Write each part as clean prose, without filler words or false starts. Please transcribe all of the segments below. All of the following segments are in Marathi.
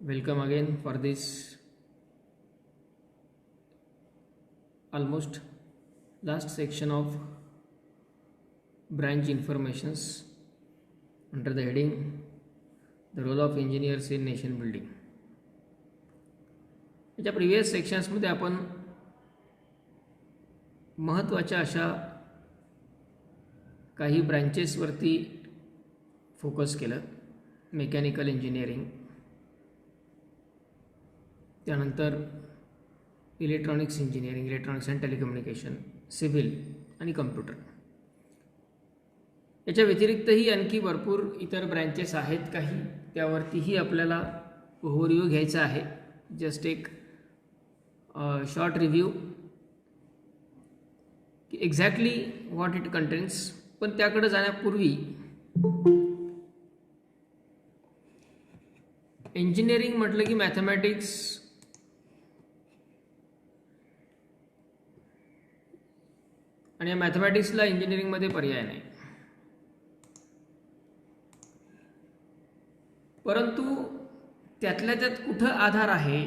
Welcome again for this almost last section of branch informations under the heading the role of engineers in nation building. याच्या प्रिव्हियस सेक्शन्समध्ये आपण महत्त्वाच्या अशा काही ब्रांचेसवरती फोकस केलं. मेकॅनिकल इंजिनिअरिंग, त्यानंतर electronics engineering, electronics and telecommunication, civil आणि कम्प्युटर. याच्या व्यतिरिक्तही आणखी भरपूर इतर ब्रँचेस आहेत काही, त्यावरतीही आपल्याला ओव्हरव्ह्यू घ्यायचा आहे. जस्ट एक शॉर्ट रिव्ह्यू की एक्झॅक्टली व्हॉट इट कंटेन्स. पण त्याकडे जाण्यापूर्वी इंजिनिअरिंग म्हटलं की मॅथमॅटिक्स आणि या मॅथमॅटिक्सला इंजिनिअरिंगमध्ये पर्याय नाही. परंतु त्यातल्या त्यात कुठं आधार आहे?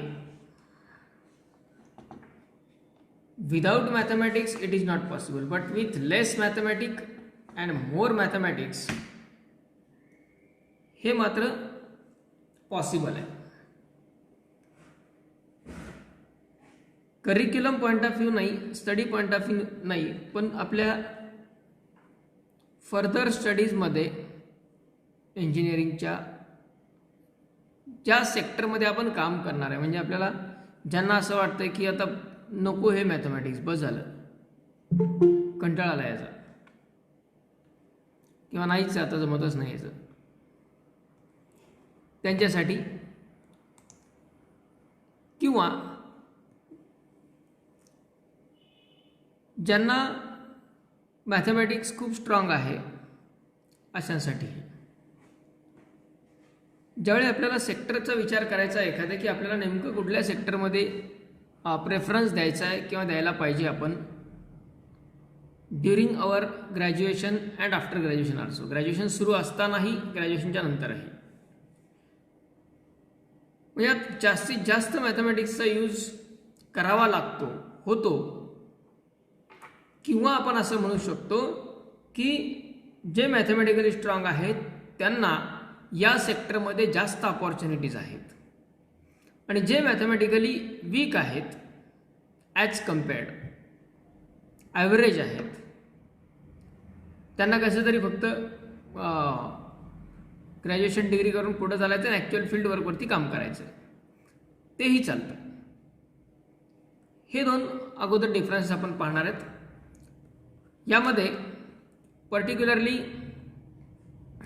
Without mathematics it is not possible, but with less mathematic and more mathematics हे मात्र पॉसिबल आहे. करिक्युलम पॉईंट ऑफ व्ह्यू नाही, स्टडी पॉईंट ऑफ व्ह्यू नाही, पण आपल्या फर्दर स्टडीजमध्ये इंजिनिअरिंगच्या ज्या सेक्टरमध्ये आपण काम करणार आहे, म्हणजे आपल्याला ज्यांना असं वाटतं की आता नको हे मॅथमॅटिक्स, बस झालं, कंटाळा आला याचा, किंवा नाहीच आता जमतच नाही याचं, त्यांच्यासाठी, किंवा ज्यांना मॅथमॅटिक्स खूप स्ट्रॉंग आहे अशांसाठी. ज्यावेळी आपल्याला सेक्टरचा विचार करायचा आहे एखाद्या, की आपल्याला नेमकं कुठल्या सेक्टरमध्ये प्रेफरन्स द्यायचा आहे किंवा द्यायला पाहिजे आपण during our graduation and after graduation also, graduation सुरू असतानाही ग्रॅज्युएशनच्या नंतरही, म्हणजे जास्तीत जास्त मॅथमॅटिक्सचा यूज करावा लागतो, होतो. किंवा आपण असं म्हणू शकतो की जे मॅथमॅटिकली स्ट्रॉंग आहेत त्यांना या सेक्टरमध्ये जास्त अपॉर्च्युनिटीज आहेत, आणि जे मॅथमॅटिकली वीक आहेत ॲज कम्पेअर्ड, ॲव्हरेज आहेत, त्यांना कसं तरी फक्त ग्रॅज्युएशन डिग्री करून पुढं चालायचं आणि ॲक्च्युअल फील्ड वर्कवरती काम करायचं, तेही चालतं. हे दोन अगोदर डिफरन्स आपण पाहणार आहेत. यामध्ये पर्टिक्युलरली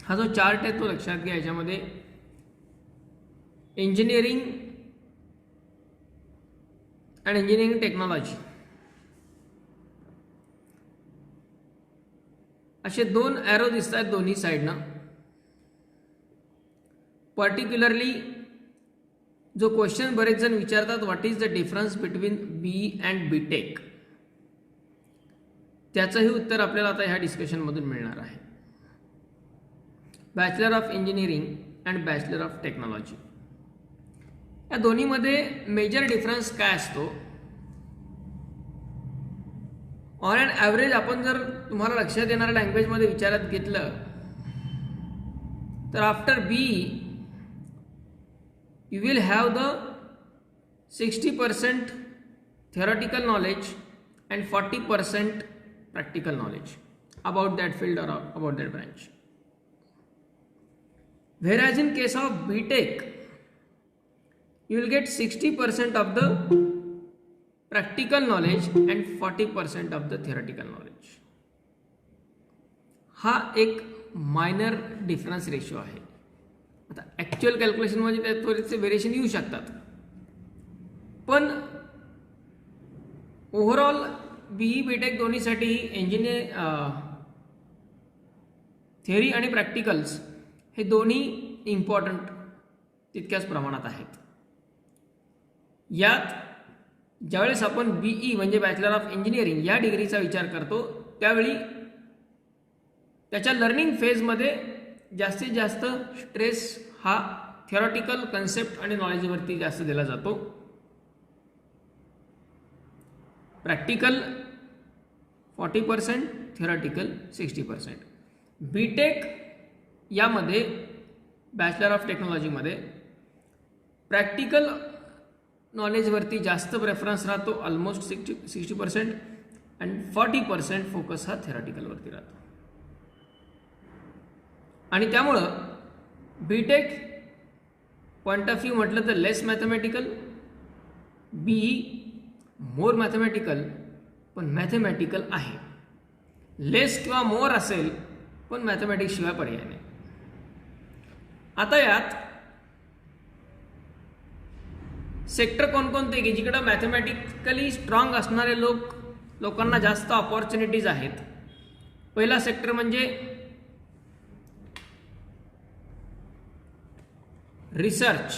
हा जो चार्ट आहे तो लक्षात घ्या. याच्यामध्ये इंजिनिअरिंग अँड इंजिनिअरिंग टेक्नॉलॉजी असे दोन ॲरो दिसत आहेत दोन्ही साईडनं. पर्टिक्युलरली जो क्वेश्चन बरेच जण विचारतात, what is the difference between B and B tech, त्याचंही उत्तर आपल्याला आता ह्या डिस्कशनमधून मिळणार आहे. Bachelor of engineering and bachelor of technology, या दोन्हीमध्ये मेजर डिफरन्स काय असतो? ऑन अँड ॲव्हरेज आपण जर तुम्हाला लक्षात येणाऱ्या लँग्वेजमध्ये विचारात घेतलं तर after B you will have the 60% theoretical knowledge and 40% practical knowledge about that field or about that branch. Whereas in case of BTech, you will get 60% of the practical knowledge and 40% of the theoretical knowledge. हा एक मायनर डिफरन्स रेशो आहे. आता ॲक्च्युअल कॅल्क्युलेशनमध्ये त्यात थोडेसे व्हेरिएशन येऊ शकतात, पण ओव्हरऑल बीई बीटेक दोन्हीसाठी थेअरी आणि प्रॅक्टिकल्स हे दोन्ही इम्पॉर्टंट तितक्याच प्रमाणात आहेत. यात ज्यावेळेस आपण बीई म्हणजे बॅचलर ऑफ इंजिनिअरिंग या डिग्रीचा विचार करतो त्यावेळी त्याच्या लर्निंग फेजमध्ये जास्तीत जास्त स्ट्रेस हा थिअरॉटिकल कन्सेप्ट आणि नॉलेजवरती जास्त दिला जातो. Practical 40%, theoretical 60%. बीटेक यामध्ये बॅचलर ऑफ टेक्नॉलॉजीमध्ये प्रॅक्टिकल नॉलेजवरती जास्त प्रेफरन्स राहतो, ऑलमोस्ट 60% आणि 40% फोकस हा थिअरॉटिकलवरती राहतो. आणि त्यामुळं बीटेक पॉईंट ऑफ व्ह्यू म्हटलं तर लेस मॅथमॅटिकल, बीई मोर मॅथमॅटिकल पण मॅथमॅटिकल आहे. लेस किंवा मोर असेल पण मॅथमॅटिक्स शिवाय पर्याय नाही. आता यात सेक्टर कोणकोणते की जिकडे मॅथमॅटिकली स्ट्रॉंग असणारे लोकांना जास्त ऑपॉर्च्युनिटीज आहेत. पहिला सेक्टर म्हणजे रिसर्च,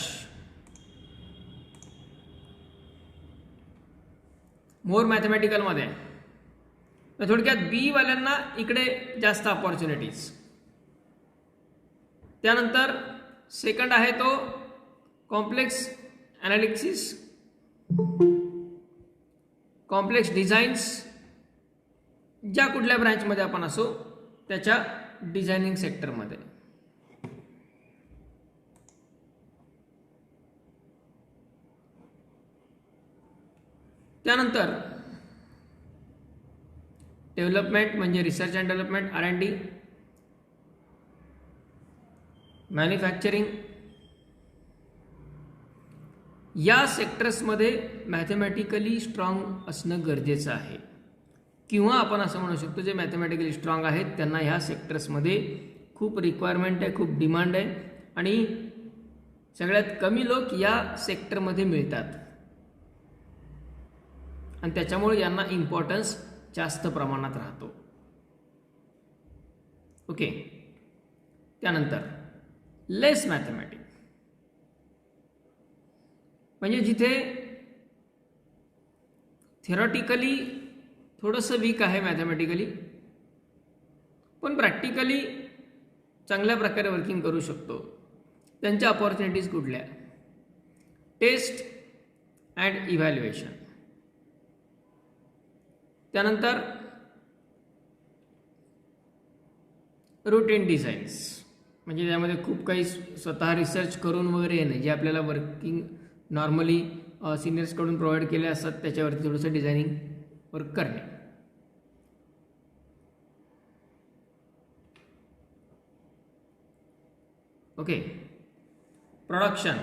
मोर मॅथमॅटिकलमध्ये. थोडक्यात बी वाल्यांना इकडे जास्त ऑपॉर्च्युनिटीज. त्यानंतर सेकंड आहे तो कॉम्प्लेक्स ॲनालिसिस, कॉम्प्लेक्स डिझाईन्स, ज्या कुठल्या ब्रँचमध्ये आपण असो त्याच्या डिझायनिंग सेक्टरमध्ये. त्यानंतर डेव्हलपमेंट म्हणजे research and development, R&D, manufacturing. या सेक्टर्समध्ये मॅथमॅटिकली स्ट्रॉंग असणं गरजेचं आहे. किंवा आपण असं म्हणू शकतो जे मॅथमॅटिकली स्ट्रॉंग आहेत त्यांना ह्या सेक्टर्समध्ये खूप रिक्वायरमेंट आहे, खूप डिमांड आहे आणि सगळ्यात कमी लोक या सेक्टरमध्ये मिळतात आणि त्याच्यामुळे यांना इम्पॉर्टन्स जास्त प्रमाणात राहतो. ओके. त्यानंतर लेस मॅथमॅटिक्स म्हणजे जिथे थिअरॉटिकली थोडंसं वीक आहे मॅथमॅटिकली पण प्रॅक्टिकली चांगल्या प्रकारे वर्किंग करू शकतो. त्यांच्या अपॉर्च्युनिटीज कुठल्या? Test and evaluation. त्यानंतर रूटीन डिझाईन्स म्हणजे त्यामध्ये खूप काही स्वतः रिसर्च करून वगैरे येणे जे आपल्याला वर्किंग नॉर्मली सिनियर्सकडून प्रोव्हाइड केले असतात त्याच्यावरती थोडंसं डिझायनिंग वर्क करणे. ओके. प्रोडक्शन,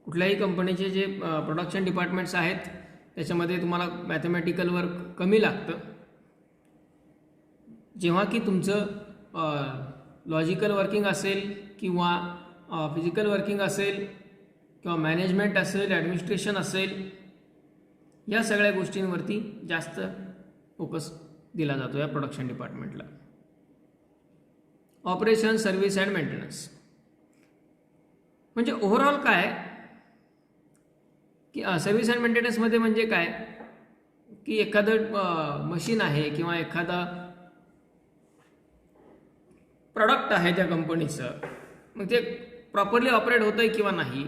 कुठल्याही कंपनीचे जे प्रोडक्शन डिपार्टमेंट्स आहेत त्याच्यामध्ये तुम्हाला मॅथमॅटिकल वर्क कमी लागतं. जेव्हा की तुमचं लॉजिकल वर्किंग असेल किंवा फिजिकल वर्किंग असेल किंवा मॅनेजमेंट असेल, ॲडमिनिस्ट्रेशन असेल, या सगळ्या गोष्टींवरती जास्त फोकस दिला जातो या प्रोडक्शन डिपार्टमेंटला. ऑपरेशन, सर्व्हिस अँड मेंटेनन्स म्हणजे ओव्हरऑल काय की सर्व्हिस अँड मेंटेनन्समध्ये म्हणजे काय की एखादं मशीन आहे किंवा एखादा प्रॉडक्ट आहे त्या कंपनीचं, मग ते प्रॉपरली ऑपरेट होतं आहे किंवा नाही,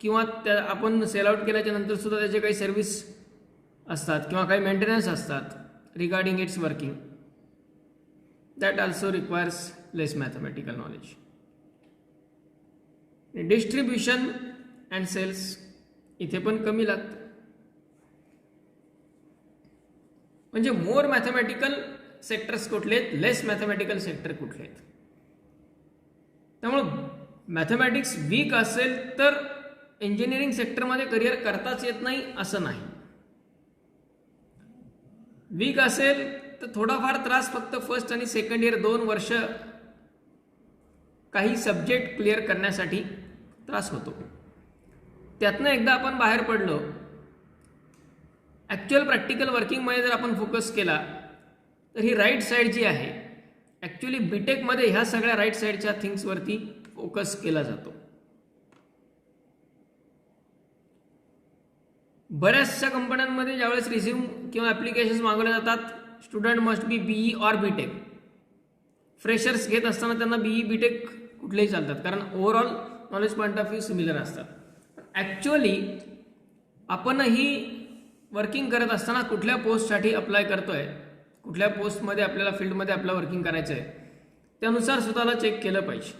किंवा त्या आपण सेल आउट केल्याच्या नंतर सुद्धा त्याचे काही सर्व्हिस असतात किंवा काही मेंटेनन्स असतात regarding its working. That also requires less mathematical knowledge. Distribution and sales इथे पण कमी लागतं. म्हणजे मोर मॅथमॅटिकल सेक्टर्स कुठले आहेत, लेस मॅथमॅटिकल सेक्टर कुठले आहेत. त्यामुळं मॅथमॅटिक्स वीक असेल तर इंजिनिअरिंग सेक्टरमध्ये करिअर करताच येत नाही असं नाही. वीक असेल तर थोडाफार त्रास फक्त फर्स्ट आणि सेकंड इयर 2 वर्ष काही सब्जेक्ट क्लिअर करण्यासाठी त्रास होतो. त्यातनं एकदा आपण बाहेर पडलो, ॲक्च्युअल प्रॅक्टिकल वर्किंगमध्ये जर आपण फोकस केला तर ही राईट साईड जी आहे ॲक्च्युली बीटेकमध्ये ह्या सगळ्या राईट साईडच्या थिंग्सवरती फोकस केला जातो. बऱ्याचशा कंपन्यांमध्ये ज्यावेळेस रिझ्यूम किंवा ॲप्लिकेशन्स मागवले जातात, student must be BE or BTech. Freshers घेत असताना त्यांना बीई बीटेक कुठलेही चालतात, कारण overall knowledge point of view similar असतात. ॲक्च्युअली आपणही वर्किंग करत असताना कुठल्या पोस्टसाठी अप्लाय करतोय, कुठल्या पोस्टमध्ये आपल्याला फील्डमध्ये आपलं वर्किंग करायचं आहे, त्यानुसार स्वतःला चेक केलं पाहिजे.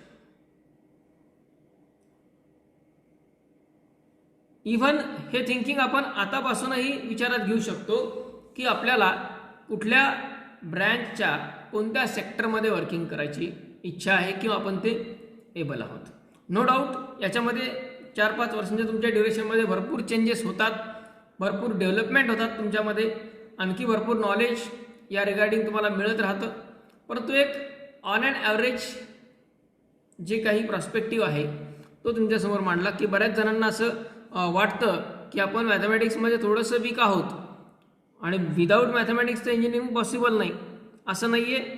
इव्हन हे थिंकिंग आपण आतापासूनही विचारात घेऊ शकतो की आपल्याला कुठल्या ब्रँचच्या कोणत्या सेक्टरमध्ये वर्किंग करायची इच्छा आहे किंवा आपण ते एबल आहोत. नो डाऊट याच्यामध्ये 4-5 वर्षांच्या तुमच्या ड्युरेशनमध्ये भरपूर चेंजेस होतात, भरपूर डेव्हलपमेंट होतात तुमच्यामध्ये, आणखी भरपूर नॉलेज या रिगार्डिंग तुम्हाला मिळत राहतं. परंतु एक ऑन अँड ॲव्हरेज जे काही प्रॉस्पेक्टिव्ह आहे तो तुमच्यासमोर मांडला की बऱ्याच जणांना असं वाटतं की आपण मॅथमॅटिक्समध्ये थोडंसं वीक आहोत आणि विदाऊट मॅथमॅटिक्सचं इंजिनिअरिंग पॉसिबल नाही. असं नाही आहे.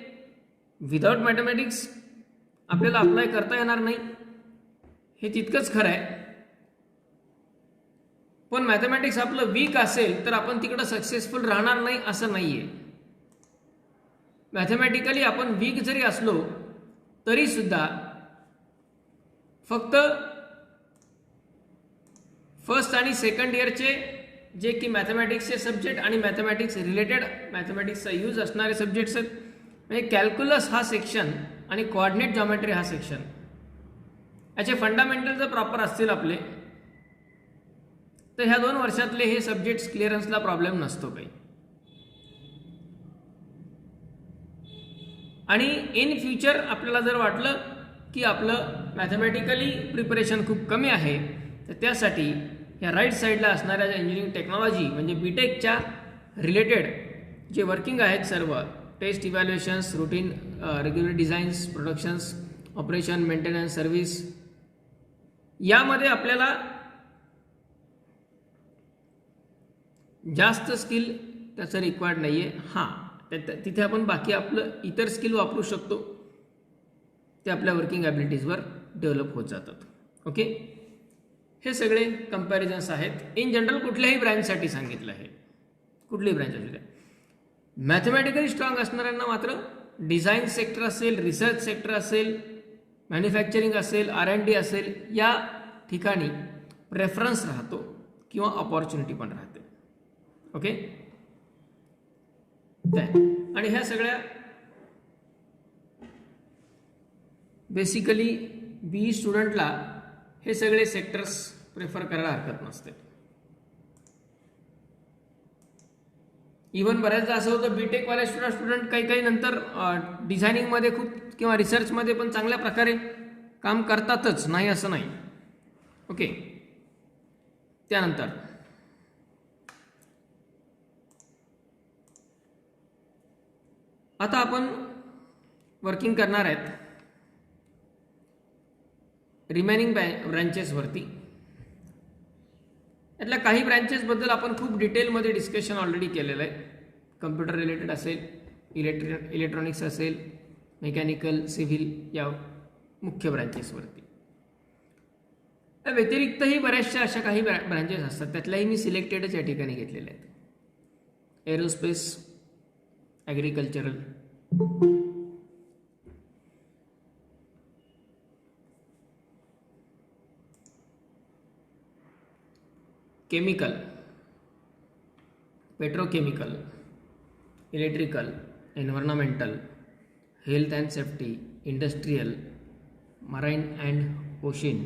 विदाऊट मॅथमॅटिक्स आपल्याला अप्लाय करता येणार नाही, हे तितकंच खरं आहे. पण मॅथमॅटिक्स आपलं वीक असेल तर आपण तिकडं सक्सेसफुल राहणार नाही असं नाही आहे. मॅथमॅटिकली आपण वीक जरी असलो तरीसुद्धा फक्त फर्स्ट आणि सेकंड इयरचे जे की मॅथमॅटिक्सचे सब्जेक्ट आणि मॅथमॅटिक्स रिलेटेड मॅथमॅटिक्सचा यूज असणारे सब्जेक्ट्स आहेत, म्हणजे कॅल्क्युलस हा सेक्शन आणि कोऑर्डिनेट जॉमेट्री हा सेक्शन, याचे फंडामेंटल जर प्रॉपर असतील आपले तर ह्या 2 वर्षातले हे सब्जेक्ट्स क्लिअरन्सला प्रॉब्लेम नसतो काही. आणि इन फ्युचर आपल्याला जर वाटलं की आपलं मॅथमॅटिकली प्रिपरेशन खूप कमी आहे तर त्यासाठी या राईट साईडला असणाऱ्या ज्या इंजिनिअरिंग टेक्नॉलॉजी म्हणजे बीटेकच्या रिलेटेड जे वर्किंग आहेत सर्व test evaluations, routine regular designs, productions, operation, maintenance, service, यामध्ये आपल्याला जास्त स्किल त्याचं रिक्वायर्ड नाही आहे. हां, तिथे आपण बाकी आपलं इतर स्किल वापरू शकतो, ते आपल्या वर्किंग ॲबिलिटीजवर डेव्हलप होत जातात. ओके, हे सगळे कंपॅरिझन्स आहेत. इन जनरल कुठल्याही ब्रँचसाठी सांगितलं आहे, कुठलीही ब्रँच असू द्या. मॅथमॅटिकली स्ट्रॉंग असणाऱ्यांना मात्र डिझाईन सेक्टर असेल, रिसर्च सेक्टर असेल, मॅन्युफॅक्चरिंग असेल, R&D असेल, या ठिकाणी प्रेफरन्स राहतो किंवा अपॉर्च्युनिटी पण राहते. ओके, आणि ह्या सगळ्या बेसिकली BE स्टुडंटला हे सगळे सेक्टर्स प्रेफर करायला हरकत नसते. इव्हन बऱ्याचदा असं होतं बीटेकवाले स्टुडंट काही नंतर डिझायनिंगमध्ये खूप किंवा रिसर्चमध्ये पण चांगल्या प्रकारे काम करतातच, नाही असं नाही. ओके, त्यानंतर आता आपण वर्किंग करणार आहेत रिमेनिंग ब्रँचेसवरती. यातल्या काही ब्रँचेसबद्दल आपण खूप डिटेलमध्ये डिस्कशन ऑलरेडी केलेलं आहे. कम्प्युटर रिलेटेड असेल, इलेक्ट्रॉनिक्स असेल, मेकॅनिकल, सिव्हिल, या मुख्य ब्रँचेसवरती. त्या व्यतिरिक्तही बऱ्याचशा अशा काही ब्रँचेस असतात, त्यातल्याही मी सिलेक्टेडच या ठिकाणी घेतलेल्या आहेत. Aerospace, agricultural, chemical, petrochemical, electrical, environmental, health and safety, industrial, marine and ocean,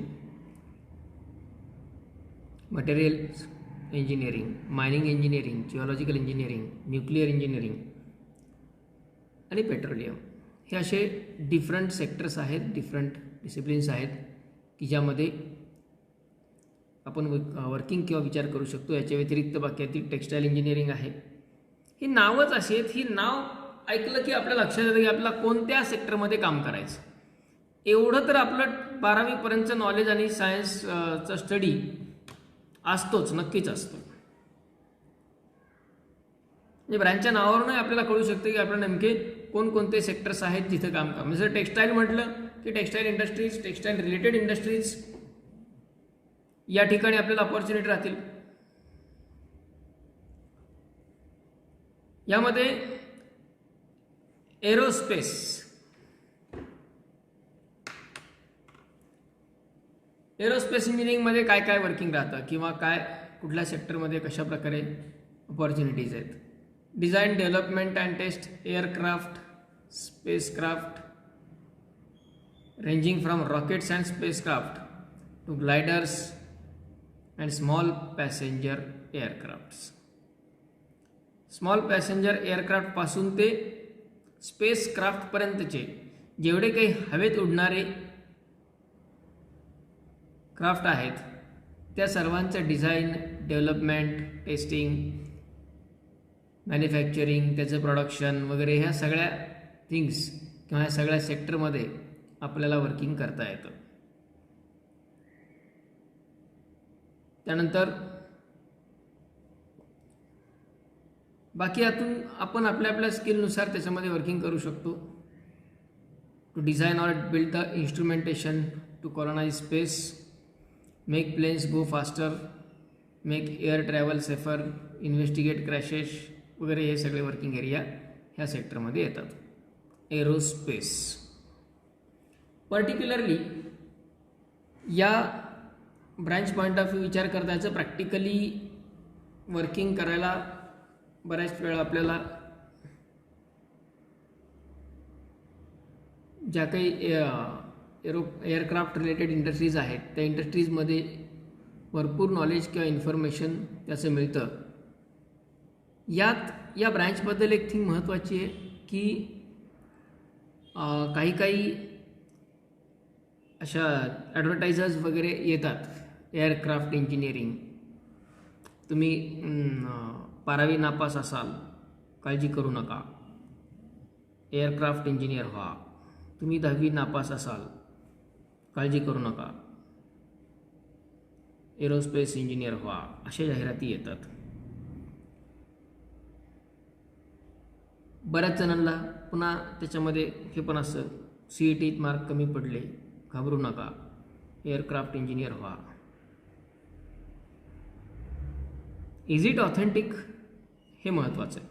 materials engineering, mining engineering, geological engineering, nuclear engineering आणि पेट्रोलियम. हे असे डिफरंट सेक्टर्स आहेत, डिफरंट डिसिप्लिन्स आहेत की ज्यामध्ये आपण वर्किंग किंवा विचार करू शकतो. याच्या व्यतिरिक्त बाकी टेक्स्टाईल इंजिनिअरिंग आहे. ही नावच अशी आहेत, ही नाव ऐकलं की आपल्या लक्षात येतं की आपल्याला कोणत्या सेक्टरमध्ये काम करायचं. एवढं तर आपलं 12वीपर्यंतचं नॉलेज आणि सायन्सचा स्टडी असतोच, नक्कीच असतो. म्हणजे ब्रँचच्या नावावरूनही आपल्याला कळू शकतं की आपल्याला नेमके कोणकोणते सेक्टर्स आहेत जिथे काम करा. म्हणजे जर टेक्स्टाईल म्हटलं की textile industries, textile related industries, या ठिकाणी आपल्याला अपॉर्च्युनिटी राहतील. यामध्ये एरोस्पेस, एरोस्पेस इंजिनिअरिंगमध्ये काय काय वर्किंग राहतं किंवा काय कुठल्या सेक्टरमध्ये कशा प्रकारे अपॉर्च्युनिटीज आहेत. Design development and test aircraft spacecraft ranging from rockets and spacecraft to gliders and small passenger aircrafts. Small passenger aircraft पासून ते स्पेसक्राफ्ट पर्यंतचे जेवढे काही हवेत उडणारे क्राफ्ट आहेत त्या सर्वांचं डिझाईन, डेव्हलपमेंट, टेस्टिंग, मॅन्युफॅक्चरिंग, त्याचं प्रोडक्शन वगैरे ह्या सगळ्या थिंग्स किंवा ह्या सगळ्या सेक्टरमध्ये आपल्याला वर्किंग करता येतं. त्यानंतर बाकी यातून आपण आपल्या आपल्या स्किलनुसार त्याच्यामध्ये वर्किंग करू शकतो. To design or build the instrumentation to colonise space, make planes go faster, make air travel safer, investigate crashes वगैरे हे सगळे वर्किंग एरिया ह्या सेक्टरमध्ये येतात. एरोस्पेस पर्टिक्युलरली या ब्रँच पॉईंट ऑफ व्ह्यू विचार करता याचं प्रॅक्टिकली वर्किंग करायला बऱ्याच वेळा आपल्याला ज्या काही एअरक्राफ्ट रिलेटेड इंडस्ट्रीज आहेत त्या इंडस्ट्रीजमध्ये भरपूर नॉलेज किंवा इन्फॉर्मेशन त्याचं मिळतं. यात या ब्रँचबद्दल एक थिंग महत्त्वाची आहे की काही काही अशा ॲडव्हर्टायझर्स वगैरे येतात एअरक्राफ्ट इंजिनिअरिंग. तुम्ही 12वी नापास असाल काळजी करू नका, एअरक्राफ्ट इंजिनियर व्हा. तुम्ही 10वी नापास असाल काळजी करू नका, एरोस्पेस इंजिनियर व्हा. अशा जाहिराती येतात. बऱ्याच जणांना पुन्हा त्याच्यामध्ये हे पण असतं, CETत मार्क कमी पडले घाबरू नका, एअरक्राफ्ट इंजिनियर व्हा. इज इट ऑथेंटिक हे महत्त्वाचं आहे.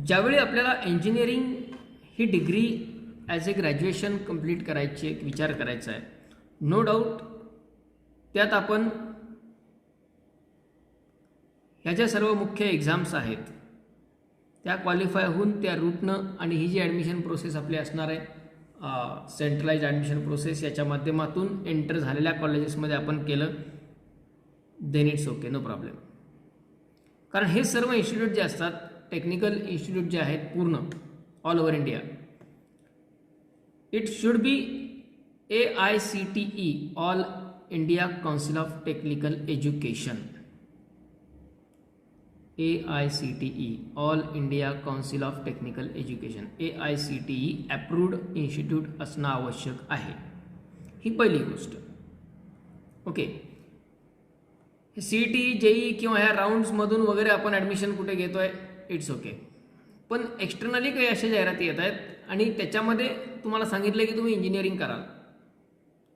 ज्यावेळी आपल्याला इंजिनिअरिंग ही डिग्री ॲज ए ग्रॅज्युएशन कंप्लीट करायची एक विचार करायचा आहे, नो डाऊट त्यात आपण ह्या ज्या सर्व मुख्य एक्झाम्स आहेत त्या क्वालिफाय होऊन त्या रूटनं आणि ही जी ॲडमिशन प्रोसेस आपली असणार आहे सेंट्रलाइज ॲडमिशन प्रोसेस याच्या माध्यमातून एंटर झालेल्या कॉलेजेसमध्ये आपण केलं then it's okay, no problem. कारण हे सर्व इन्स्टिट्यूट जे असतात टेक्निकल इन्स्टिट्यूट जे आहेत पूर्ण all over India, it should be AICTE all India council of technical education, AICTE all India council of technical education, AICTE approved institute असणं आवश्यक आहे. ही पहिली गोष्ट. ओके, हे CET JEE किंवा ह्या राऊंड्समधून वगैरे आपण ॲडमिशन कुठे घेतो आहे इट्स ओके. पण एक्सटर्नली काही अशा जाहिराती येत आहेत आणि त्याच्यामध्ये तुम्हाला सांगितलं की तुम्ही इंजिनिअरिंग कराल.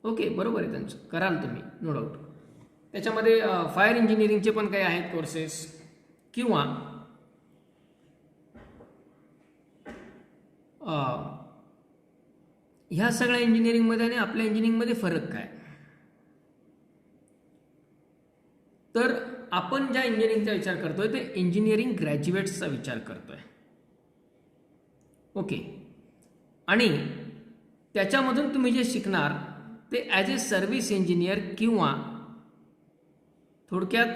ओके, बरोबर आहे, त्यांचं कराल तुम्ही, नो डाऊट. त्याच्यामध्ये फायर इंजिनिअरिंगचे पण काही आहेत कोर्सेस किंवा ह्या सगळ्या इंजिनिअरिंगमध्ये आणि आपल्या इंजिनिअरिंगमध्ये फरक काय. तर आपण ज्या इंजिनिअरिंगचा विचार करतोय ते इंजिनिअरिंग ग्रॅज्युएट्सचा विचार करतोय. ओके, आणि त्याच्यामधून तुम्ही जे शिकणार ते ॲज ए सर्व्हिस इंजिनियर किंवा थोडक्यात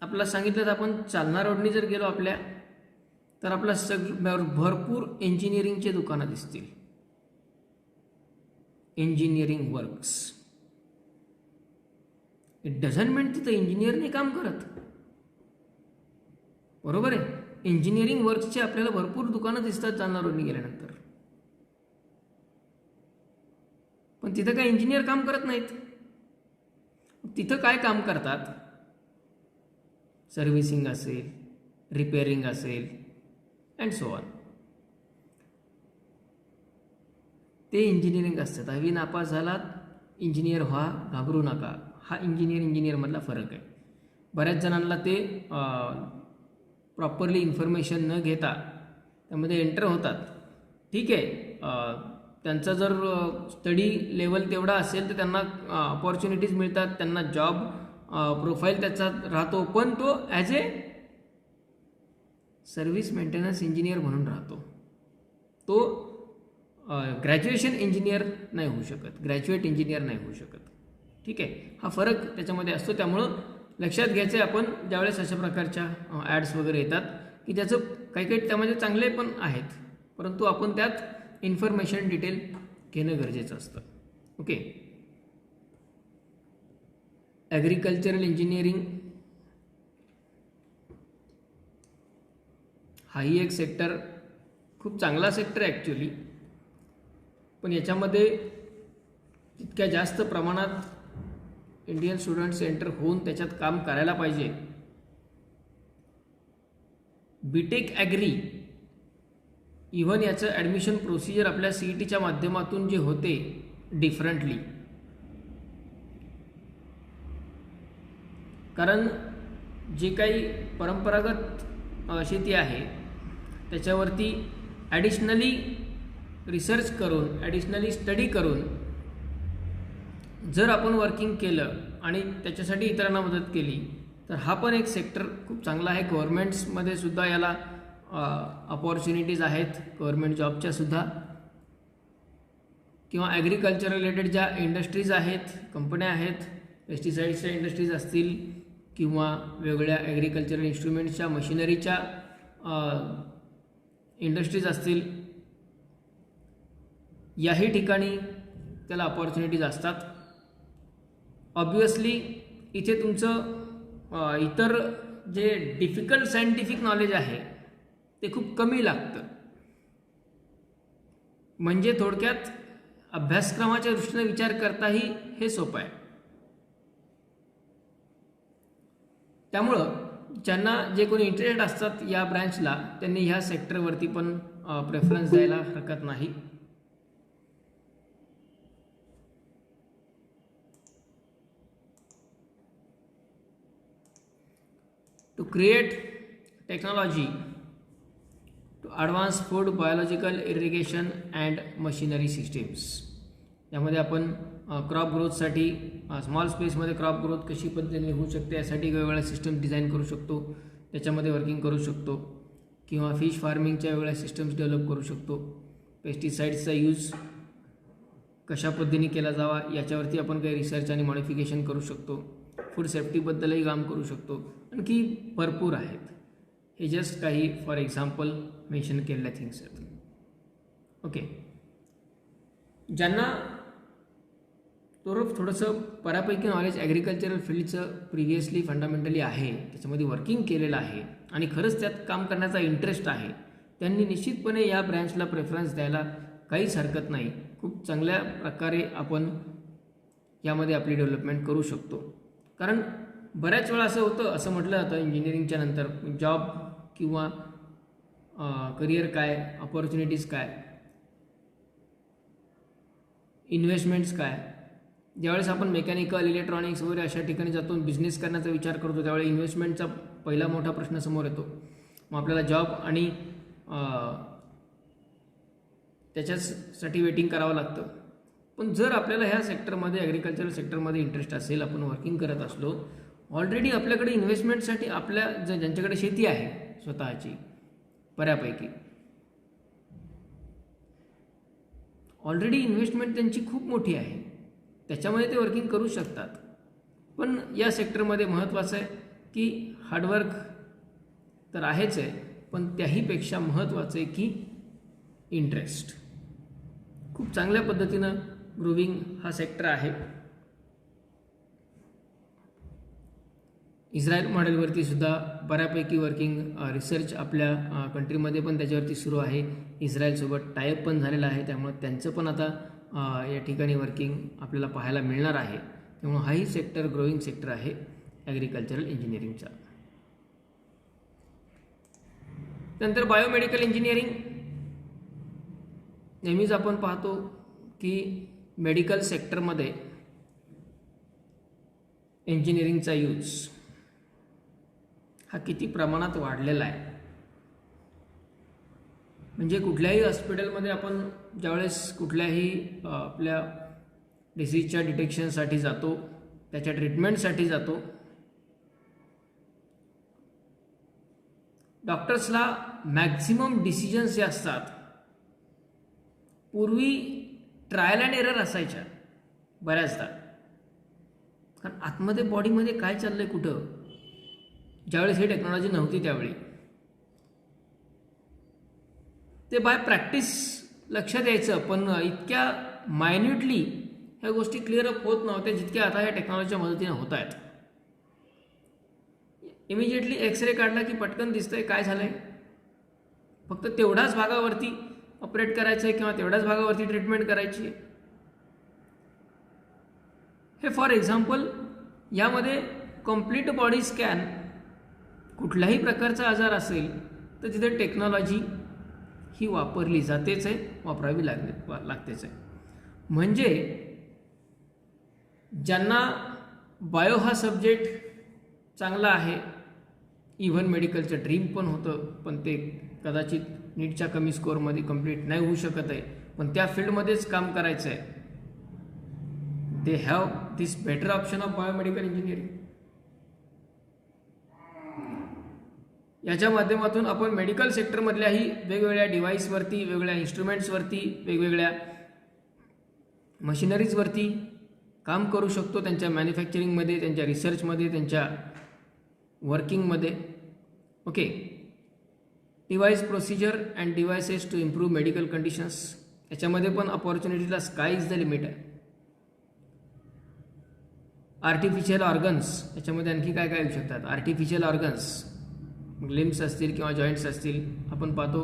आपल्याला सांगितलं तर आपण चालना रोडनी जर गेलो आपल्या तर आपला भरपूर इंजिनिअरिंगचे दुकानं दिसतील, इंजिनिअरिंग वर्क्स. इट डझंट मीन तिथं इंजिनियर नाही काम करत, बरोबर आहे. इंजिनिअरिंग वर्क्सचे आपल्याला भरपूर दुकानं दिसतात चालना रोडनी गेल्यानंतर, पण तिथं काय इंजिनियर काम करत नाहीत. तिथं काय काम करतात, सर्व्हिसिंग असेल, रिपेअरिंग असेल अँड सो ऑन, ते इंजिनिअरिंग असतं. 10वी नापास झालात इंजिनियर व्हा, घाबरू नका. हा इंजिनिअरमधला फरक आहे. बऱ्याच जणांना ते प्रॉपरली इन्फॉर्मेशन न घेता त्यामध्ये एंटर होतात. ठीक आहे, त्यांचा जर स्टडी लेवल तेवढा असेल तर त्यांना अपॉर्च्युनिटीज मिळतात, त्यांना जॉब प्रोफाईल त्याचा राहतो, पण तो as a service maintenance engineer म्हणून राहतो. तो ग्रॅज्युएशन इंजिनियर नाही होऊ शकत, ग्रॅज्युएट इंजिनियर नाही होऊ शकत. ठीक आहे, हा फरक त्याच्यामध्ये असतो. त्यामुळं लक्षात घ्यायचं आहे आपण ज्यावेळेस अशा प्रकारच्या ॲड्स वगैरे येतात की त्याचं काही काही त्यामध्ये चांगले पण आहेत, परंतु आपण त्यात इन्फॉर्मेशन डिटेल घेणं गरजेचं असतं. ओके, ॲग्रिकल्चरल इंजिनिअरिंग हाही एक सेक्टर खूप चांगला सेक्टर आहे ॲक्च्युली, पण याच्यामध्ये तितक्या जास्त प्रमाणात इंडियन स्टुडंट्स एंटर होऊन त्याच्यात काम करायला पाहिजे. बीटेक ॲग्री इव्हन याचं ॲडमिशन प्रोसिजर आपल्या CETच्या माध्यमातून जे होते डिफरंटली, कारण जे काही परंपरागत शेती आहे त्याच्यावरती ॲडिशनली रिसर्च करून, ॲडिशनली स्टडी करून जर आपण वर्किंग केलं आणि त्याच्यासाठी इतरांना मदत केली तर हा पण एक सेक्टर खूप चांगला आहे. गव्हर्मेंट्समध्ये सुद्धा याला अपॉर्च्युनिटीज आहेत, गव्हर्मेंट जॉबच्या सुद्धा, किंवा ॲग्रिकल्चर रिलेटेड ज्या इंडस्ट्रीज आहेत, कंपन्या आहेत, पेस्टिसाईड्सच्या इंडस्ट्रीज असतील किंवा वेगळ्या ॲग्रिकल्चरल इन्स्ट्रुमेंट्सच्या मशिनरीच्या इंडस्ट्रीज असतील, याही ठिकाणी त्याला अपॉर्च्युनिटीज असतात. ऑब्वियसली इथे तुमचं इतर जे डिफिकल्ट सायंटिफिक नॉलेज आहे ते खूप कमी लागतं. म्हणजे थोडक्यात अभ्यासक्रमाच्या दृष्टीने विचार करताही हे सोपं आहे. त्यामुळं ज्यांना जे कोणी इंटरेस्टेड असतात या ब्रँचला त्यांनी ह्या सेक्टरवरती पण प्रेफरन्स द्यायला हरकत नाही. To create technology to advance food biological irrigation and machinery systems, यामध्ये आपण क्रॉप ग्रोथसाठी स्मॉल स्पेसमध्ये क्रॉप ग्रोथ कशी पद्धतीने होऊ शकते यासाठी वेगवेगळ्या सिस्टम डिझाईन करू शकतो, त्याच्यामध्ये वर्किंग करू शकतो, किंवा फिश फार्मिंगच्या वेगळ्या सिस्टम्स डेव्हलप करू शकतो. पेस्टिसाईड्सचा यूज कशा पद्धतीने केला जावा याच्यावरती आपण काही रिसर्च आणि मॉडिफिकेशन करू शकतो. फूड सेफ्टीबद्दलही काम करू शकतो. आणखी भरपूर आहेत. हे जस्ट काही फॉर एक्झाम्पल मेन्शन केलेल्या थिंग्स आहेत. ओके, ज्यांना थोडंसं बऱ्यापैकी नॉलेज ॲग्रिकल्चरल फील्डचं प्रिव्हियसली फंडामेंटली आहे, त्याच्यामध्ये वर्किंग केलेलं आहे आणि खरंच त्यात काम करण्याचा इंटरेस्ट आहे, त्यांनी निश्चितपणे या ब्रँचला प्रेफरन्स द्यायला काहीच हरकत नाही. खूप चांगल्या प्रकारे आपण यामध्ये आपली डेव्हलपमेंट करू शकतो. कारण बऱ्याच वेळा असं होतं, असं म्हटलं जातं इंजिनिअरिंगच्या नंतर जॉब किंवा करिअर काय, अपॉर्च्युनिटीज काय, इन्व्हेस्टमेंट्स काय. ज्यावेळेस आपण मेकॅनिकल, इलेक्ट्रॉनिक्स वगैरे अशा ठिकाणी जातो, बिझनेस करण्याचा विचार करतो, त्यावेळेस इन्व्हेस्टमेंटचा पहिला मोठा प्रश्न समोर येतो. मग आपल्याला जॉब आणि त्याच्यासाठी वेटिंग करावं लागतं. पण जर आपल्याला ह्या सेक्टरमध्ये, ॲग्रिकल्चरल सेक्टरमध्ये इंटरेस्ट असेल, आपण वर्किंग करत असलो, ऑलरेडी आपल्याकडे इन्व्हेस्टमेंटसाठी आपल्या ज्यांच्याकडे शेती आहे स्वतःची बऱ्यापैकी, ऑलरेडी इन्व्हेस्टमेंट त्यांची खूप मोठी आहे, त्याच्यामध्ये ते वर्किंग करू शकतात. पण या सेक्टरमध्ये महत्त्वाचं आहे की हार्डवर्क तर आहेच आहे, पण त्याहीपेक्षा महत्त्वाचं आहे की इंटरेस्ट. खूप चांगल्या पद्धतीनं ग्रोविंग हा सेक्टर आहे. इस्रायल मॉडेलवरती सुद्धा बऱ्यापैकी वर्किंग रिसर्च आपल्या कंट्रीमध्ये पण त्याच्यावरती सुरू आहे. इस्रायलसोबत टायअप पण झालेला आहे, त्यामुळे त्यांचं पण आता या ठिकाणी वर्किंग आपल्याला पाहायला मिळणार आहे. त्यामुळे हाही सेक्टर ग्रोईंग सेक्टर आहे ॲग्रिकल्चरल इंजिनिअरिंगचा. नंतर बायोमेडिकल इंजिनिअरिंग. नेहमीच आपण पाहतो की मेडिकल सेक्टरमध्ये इंजिनिअरिंगचा यूज हा किती प्रमाणात वाढलेला आहे. म्हणजे कुठल्याही हॉस्पिटलमध्ये आपण ज्यावेळेस कुठल्याही आपल्या डिसीजच्या डिटेक्शनसाठी जातो, त्याच्या ट्रीटमेंटसाठी जातो, डॉक्टर्सला मॅक्झिमम डिसिजन्स जे असतात, पूर्वी ट्रायल अँड एरर असायच्या बऱ्याचदा, कारण आतमध्ये बॉडीमध्ये काय चाललंय कुठं, ज्यावेळेस ही टेक्नॉलॉजी नव्हती त्यावेळी ते बाय प्रॅक्टिस लक्षात यायचं, पण इतक्या मायन्युटली ह्या गोष्टी क्लिअर अप होत नव्हत्या जितक्या आता ह्या टेक्नॉलॉजीच्या मदतीने होत आहेत. इमिजिएटली एक्सरे काढला की पटकन दिसतंय काय झालंय, फक्त तेवढ्याच भागावरती ऑपरेट करायचं आहे किंवा तेवढ्याच भागावरती ट्रीटमेंट करायची आहे. हे फॉर एक्झाम्पल यामध्ये कम्प्लीट बॉडी स्कॅन, कुठल्याही प्रकारचा आजार असेल तर तिथे टेक्नॉलॉजी ही वापरली जातेच आहे, वापरावी लागतेच आहे. म्हणजे ज्यांना बायो हा सब्जेक्ट चांगला आहे, इव्हन मेडिकलचं ड्रीम पण होतं, पण ते कदाचित नीटच्या कमी स्कोअरमध्ये कंप्लीट नाही होऊ शकत आहे, पण त्या फील्डमध्येच काम करायचं आहे, they have this better option of biomedical engineering. याच्या माध्यमातून आपण मेडिकल सेक्टरमधल्याही वेगवेगळ्या डिव्हाइसवरती, वेगवेगळ्या इन्स्ट्रुमेंट्सवरती, वेगवेगळ्या मशिनरीजवरती काम करू शकतो, त्यांच्या मॅन्युफॅक्चरिंगमध्ये, त्यांच्या रिसर्चमध्ये, त्यांच्या वर्किंगमध्ये. Okay, device procedure and devices to improve medical conditions, याच्यामध्ये पण अपॉर्च्युनिटीला स्काय इज द लिमिट आहे. आर्टिफिशियल ऑर्गन्स, याच्यामध्ये आणखी काय काय येऊ शकतात. आर्टिफिशियल ऑर्गन्स, लिम्स असतील किंवा जॉईंट्स असतील, आपण पाहतो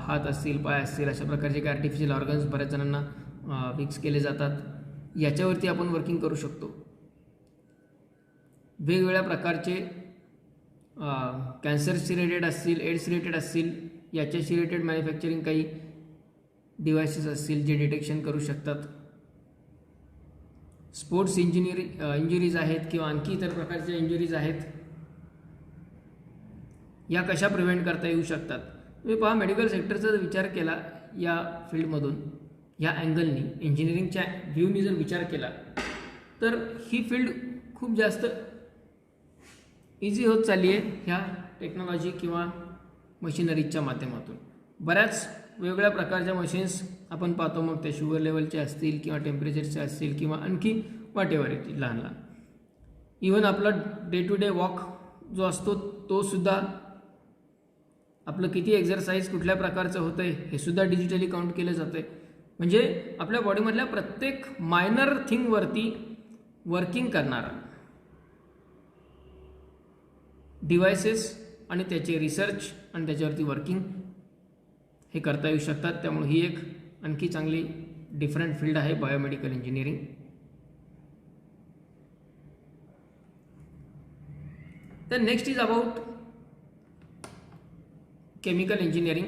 हात असतील, पाय असतील, अशा प्रकारचे काही आर्टिफिशियल ऑर्गन्स बऱ्याच जणांना फिक्स केले जातात, याच्यावरती आपण वर्किंग करू शकतो. वेगवेगळ्या प्रकारचे कॅन्सरशी रिलेटेड असतील, एड्स रिलेटेड असतील, याच्याशी रिलेटेड मॅन्युफॅक्चरिंग काही डिव्हायसेस असतील जे डिटेक्शन करू शकतात. स्पोर्ट्स इंजुरीज आहेत किंवा आणखी इतर प्रकारच्या इंजुरीज आहेत, या कशा प्रिव्हेंट करता येऊ शकतात. तुम्ही पहा, मेडिकल सेक्टरचा जर विचार केला या फील्डमधून, या अँगलनी, इंजिनिअरिंगच्या व्ह्यूनी जर विचार केला तर ही फील्ड खूप जास्त इझी होत चालली आहे ह्या टेक्नॉलॉजी किंवा मशिनरीजच्या माध्यमातून. बऱ्याच वेगवेगळ्या प्रकारच्या मशीन्स आपण पाहतो, मग ते शुगर लेवलचे असतील किंवा टेम्परेचरचे असतील किंवा आणखी वाटेवर येतील लहान लहान. इवन आपला डे टू डे वॉक जो असतो तो सुद्धा, आपलं किती एक्झरसाईज कुठल्या प्रकारचं होतं आहे हे सुद्धा डिजिटली काउंट केलं जातं आहे. म्हणजे आपल्या बॉडीमधल्या प्रत्येक मायनर थिंगवरती वर्किंग करणारा डिव्हायसेस आणि त्याचे रिसर्च आणि त्याच्यावरती वर्किंग हे करता येऊ शकतात. त्यामुळे ही एक आणखी चांगली डिफरंट फील्ड आहे बायोमेडिकल इंजिनिअरिंग. तर next is about chemical engineering.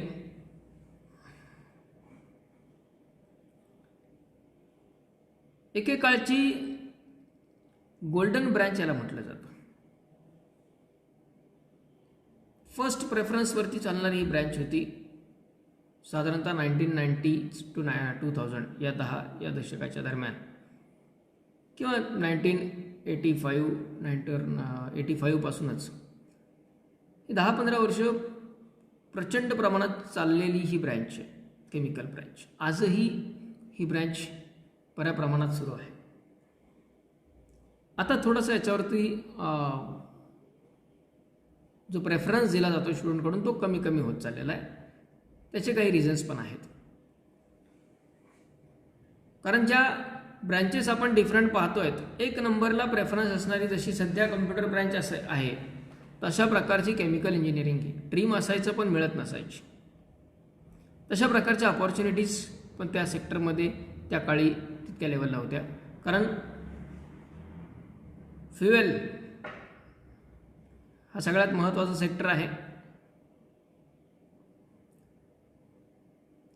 एकेकाळची गोल्डन ब्रँच याला म्हटलं जातं. फर्स्ट प्रेफरन्सवरती चालणारी ही ब्रँच होती साधारणतः 1990 to 2000 या दशकाच्या दरम्यान, किंवा 1985 पासूनच 10-15 वर्ष प्रचंड प्रमाणात चाललेली ही ब्रँच आहे, केमिकल ब्रँच. आजही ही ब्रँच बऱ्या प्रमाणात सुरू आहे. आता थोडंसं याच्यावरती जो प्रेफरन्स दिला जातो स्टुडंटकडून तो कमी कमी होत चाललेला आहे. त्याचे काही रिझन्स पण आहेत. कारण ज्या ब्रँचेस आपण डिफरंट पाहतोय, एक नंबरला प्रेफरन्स असणारी जशी सध्या कम्प्युटर ब्रँच आहे, तशा प्रकारची केमिकल इंजिनिअरिंग ड्रीम असायचं पण मिळत नसायची. तशा प्रकारच्या अपॉर्च्युनिटीज पण त्या सेक्टरमध्ये त्या काळी तितक्या लेवलला होत्या. कारण फ्युएल हा सगळ्यात महत्त्वाचा सेक्टर आहे.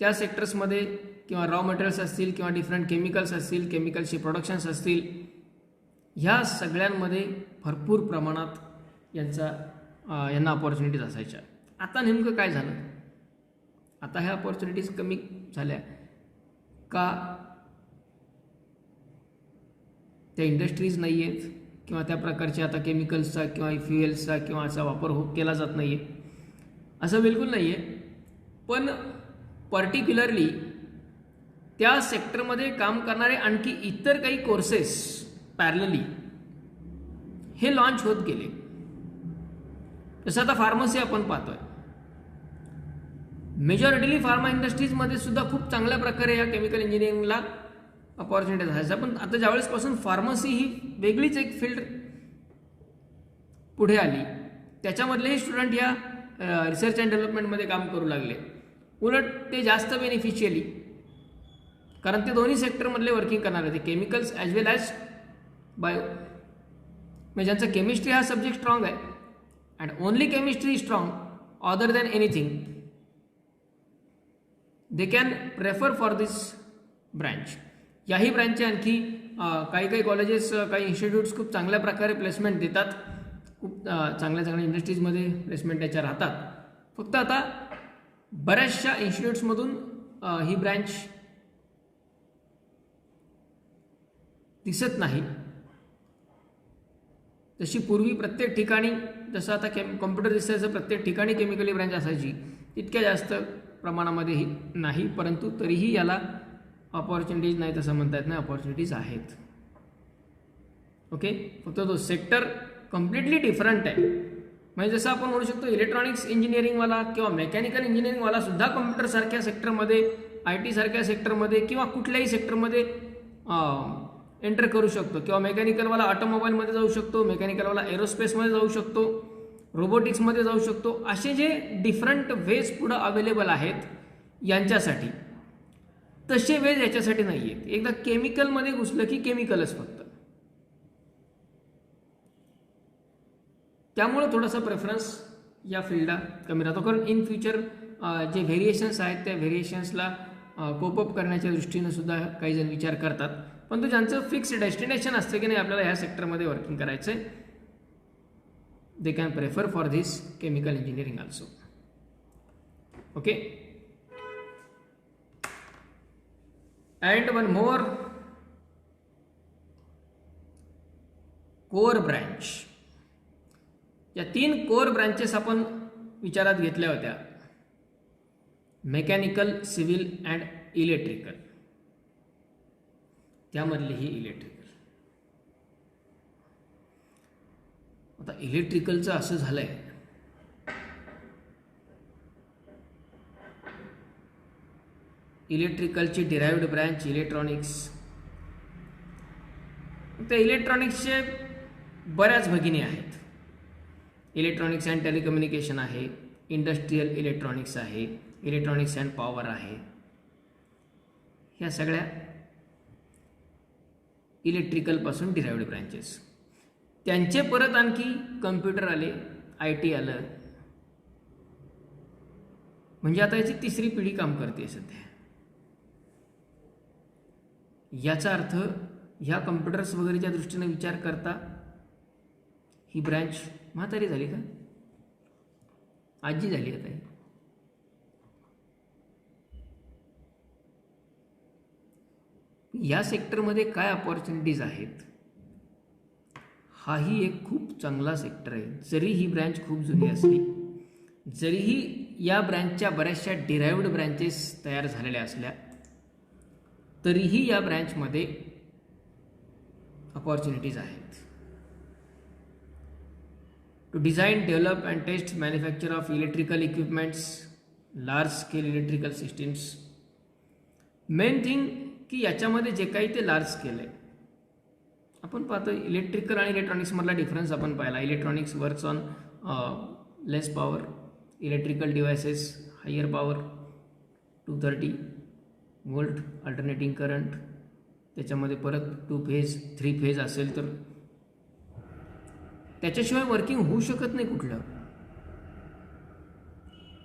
त्या सेक्टर्समध्ये किंवा रॉ मटेरियल्स असतील किंवा डिफरंट केमिकल्स असतील, केमिकल्सचे प्रोडक्शन्स असतील, ह्या सगळ्यांमध्ये भरपूर प्रमाणात यांना अपॉर्च्युनिटीज असायच्या. आता नेमकं काय झालं, आता ह्या अपॉर्च्युनिटीज कमी झाल्या का? त्या इंडस्ट्रीज नाही आहेत किंवा त्या प्रकारच्या आता केमिकल्सचा किंवा फ्युएल्सचा किंवा असा वापर केला जात नाही आहे, असं बिलकुल नाही आहे. पण पर्टिक्युलरली त्या सेक्टरमध्ये काम करणारे आणखी इतर काही कोर्सेस पॅरलली हे लॉन्च होत गेले. जसं आता फार्मसी आपण पाहतोय, मेजॉरिटीली फार्मा इंडस्ट्रीजमध्ये सुद्धा खूप चांगल्या प्रकारे या केमिकल इंजिनिअरिंगला अपॉर्च्युनिटीज आहेत. पण आता ज्यावेळेसपासून फार्मसी ही वेगळीच एक फील्ड पुढे आली, त्याच्यामधलेही स्टुडंट या रिसर्च अँड डेव्हलपमेंटमध्ये काम करू लागले. उलट ते जास्त बेनिफिशियली, कारण ते दोन्ही सेक्टरमधले वर्किंग करणार होते, chemicals as well as bio. म्हणजे ज्यांचं केमिस्ट्री हा सब्जेक्ट स्ट्रॉंग आहे and only chemistry strong other than anything, they can prefer for this branch. याही ब्रँचचे आणखी काही कॉलेजेस, काही इन्स्टिट्यूट्स खूप चांगल्या प्रकारे प्लेसमेंट देतात, खूप चांगल्या इंडस्ट्रीजमध्ये प्लेसमेंट त्याच्या राहतात. फक्त आता बऱ्याचशा इन्स्टिट्यूट्समधून ही ब्रँच दिसत नाही. जशी पूर्वी प्रत्येक ठिकाणी, जसं आता कॉम्प्युटर रिसर्चचं प्रत्येक ठिकाणी केमिकली ब्रँच असायची, तितक्या जास्त प्रमाणामध्येही नाही. परंतु तरीही याला अपॉर्च्युनिटीज नाही तसं म्हणता येत नाही, अपॉर्च्युनिटीज आहेत. ओके, फक्त तो सेक्टर कम्प्लिटली डिफरंट आहे. म्हणजे जसं आपण म्हणू शकतो इलेक्ट्रॉनिक्स इंजिनिअरिंगवाला किंवा मेकॅनिकल इंजिनिअरिंगवाला सुद्धा कम्प्युटरसारख्या सेक्टरमध्ये, IT सारख्या सेक्टरमध्ये किंवा कुठल्याही सेक्टरमध्ये एंटर करू शकतो. किंवा मेकॅनिकलवाला ऑटोमोबाईलमध्ये जाऊ शकतो, मेकॅनिकलवाला एरोस्पेसमध्ये जाऊ शकतो, रोबोटिक्समध्ये जाऊ शकतो. असे जे डिफरंट वेज पुढं अवेलेबल आहेत यांच्यासाठी, तसे वेज याच्यासाठी नाही आहेत. एकदा केमिकलमध्ये घुसलं की केमिकलच फक्त. त्यामुळं थोडासा प्रेफरन्स या फील्डला कमी राहतो. कारण इन फ्युचर जे व्हेरिएशन्स आहेत त्या व्हेरिएशन्सला कोपअप करण्याच्या दृष्टीनं सुद्धा काही जण विचार करतात. पण तो ज्यांचं फिक्स डेस्टिनेशन असतं की नाही आपल्याला ह्या सेक्टरमध्ये वर्किंग करायचं आहे, they can prefer for this chemical engineering also. Okay, and one more core branch. या 3 कोर ब्रँचेस आपण विचारात घेतल्या होत्या, मेकॅनिकल, सिव्हिल अँड इलेक्ट्रिकल. त्यामधले ही इलेक्ट्रिकल. आता इलेक्ट्रिकलचं असं झालंय, इलेक्ट्रिकलची डिराइव्ड ब्रँच इलेक्ट्रॉनिक्स. त्या इलेक्ट्रॉनिक्सचे बऱ्याच भगिनी आहेत. इलेक्ट्रॉनिक्स अँड टेलिकम्युनिकेशन आहे, इंडस्ट्रियल इलेक्ट्रॉनिक्स आहे, इलेक्ट्रॉनिक्स अँड पॉवर आहे. ह्या सगळ्या इलेक्ट्रिकलपासून डिराइव्ड ब्रँचेस. त्यांचे परत आणखी कम्प्युटर आले, IT आलं. म्हणजे आता याची 3री पिढी काम करते सध्या. याचा अर्थ ह्या कम्प्युटर्स वगैरेच्या दृष्टीने विचार करता ही ब्रँच म्हातारी झाली का, आजी झाली आता. या सेक्टरमध्ये काय अपॉर्च्युनिटीज आहेत, हाही एक खूप चांगला सेक्टर आहे. जरी ही ब्रँच खूप जुनी असली, जरीही या ब्रँचच्या बऱ्याचशा डिराइव्ड ब्रँचेस तयार झालेल्या असल्या, तरीही या ब्रँचमध्ये अपॉर्च्युनिटीज आहेत. To design, develop and test manufacture of electrical equipments, large scale electrical systems. Main thing की याच्यामध्ये जे काही ते लार्ज स्केल आहे. आपण पाहतो इलेक्ट्रिकल आणि इलेक्ट्रॉनिक्समधला डिफरन्स आपण पाहिला. Electronics works on less power, electrical devices higher power, 230 volt alternating current. त्याच्यामध्ये परत 2 फेज 3 फेज असेल तर त्याच्याशिवाय वर्किंग होऊ शकत नाही कुठलं.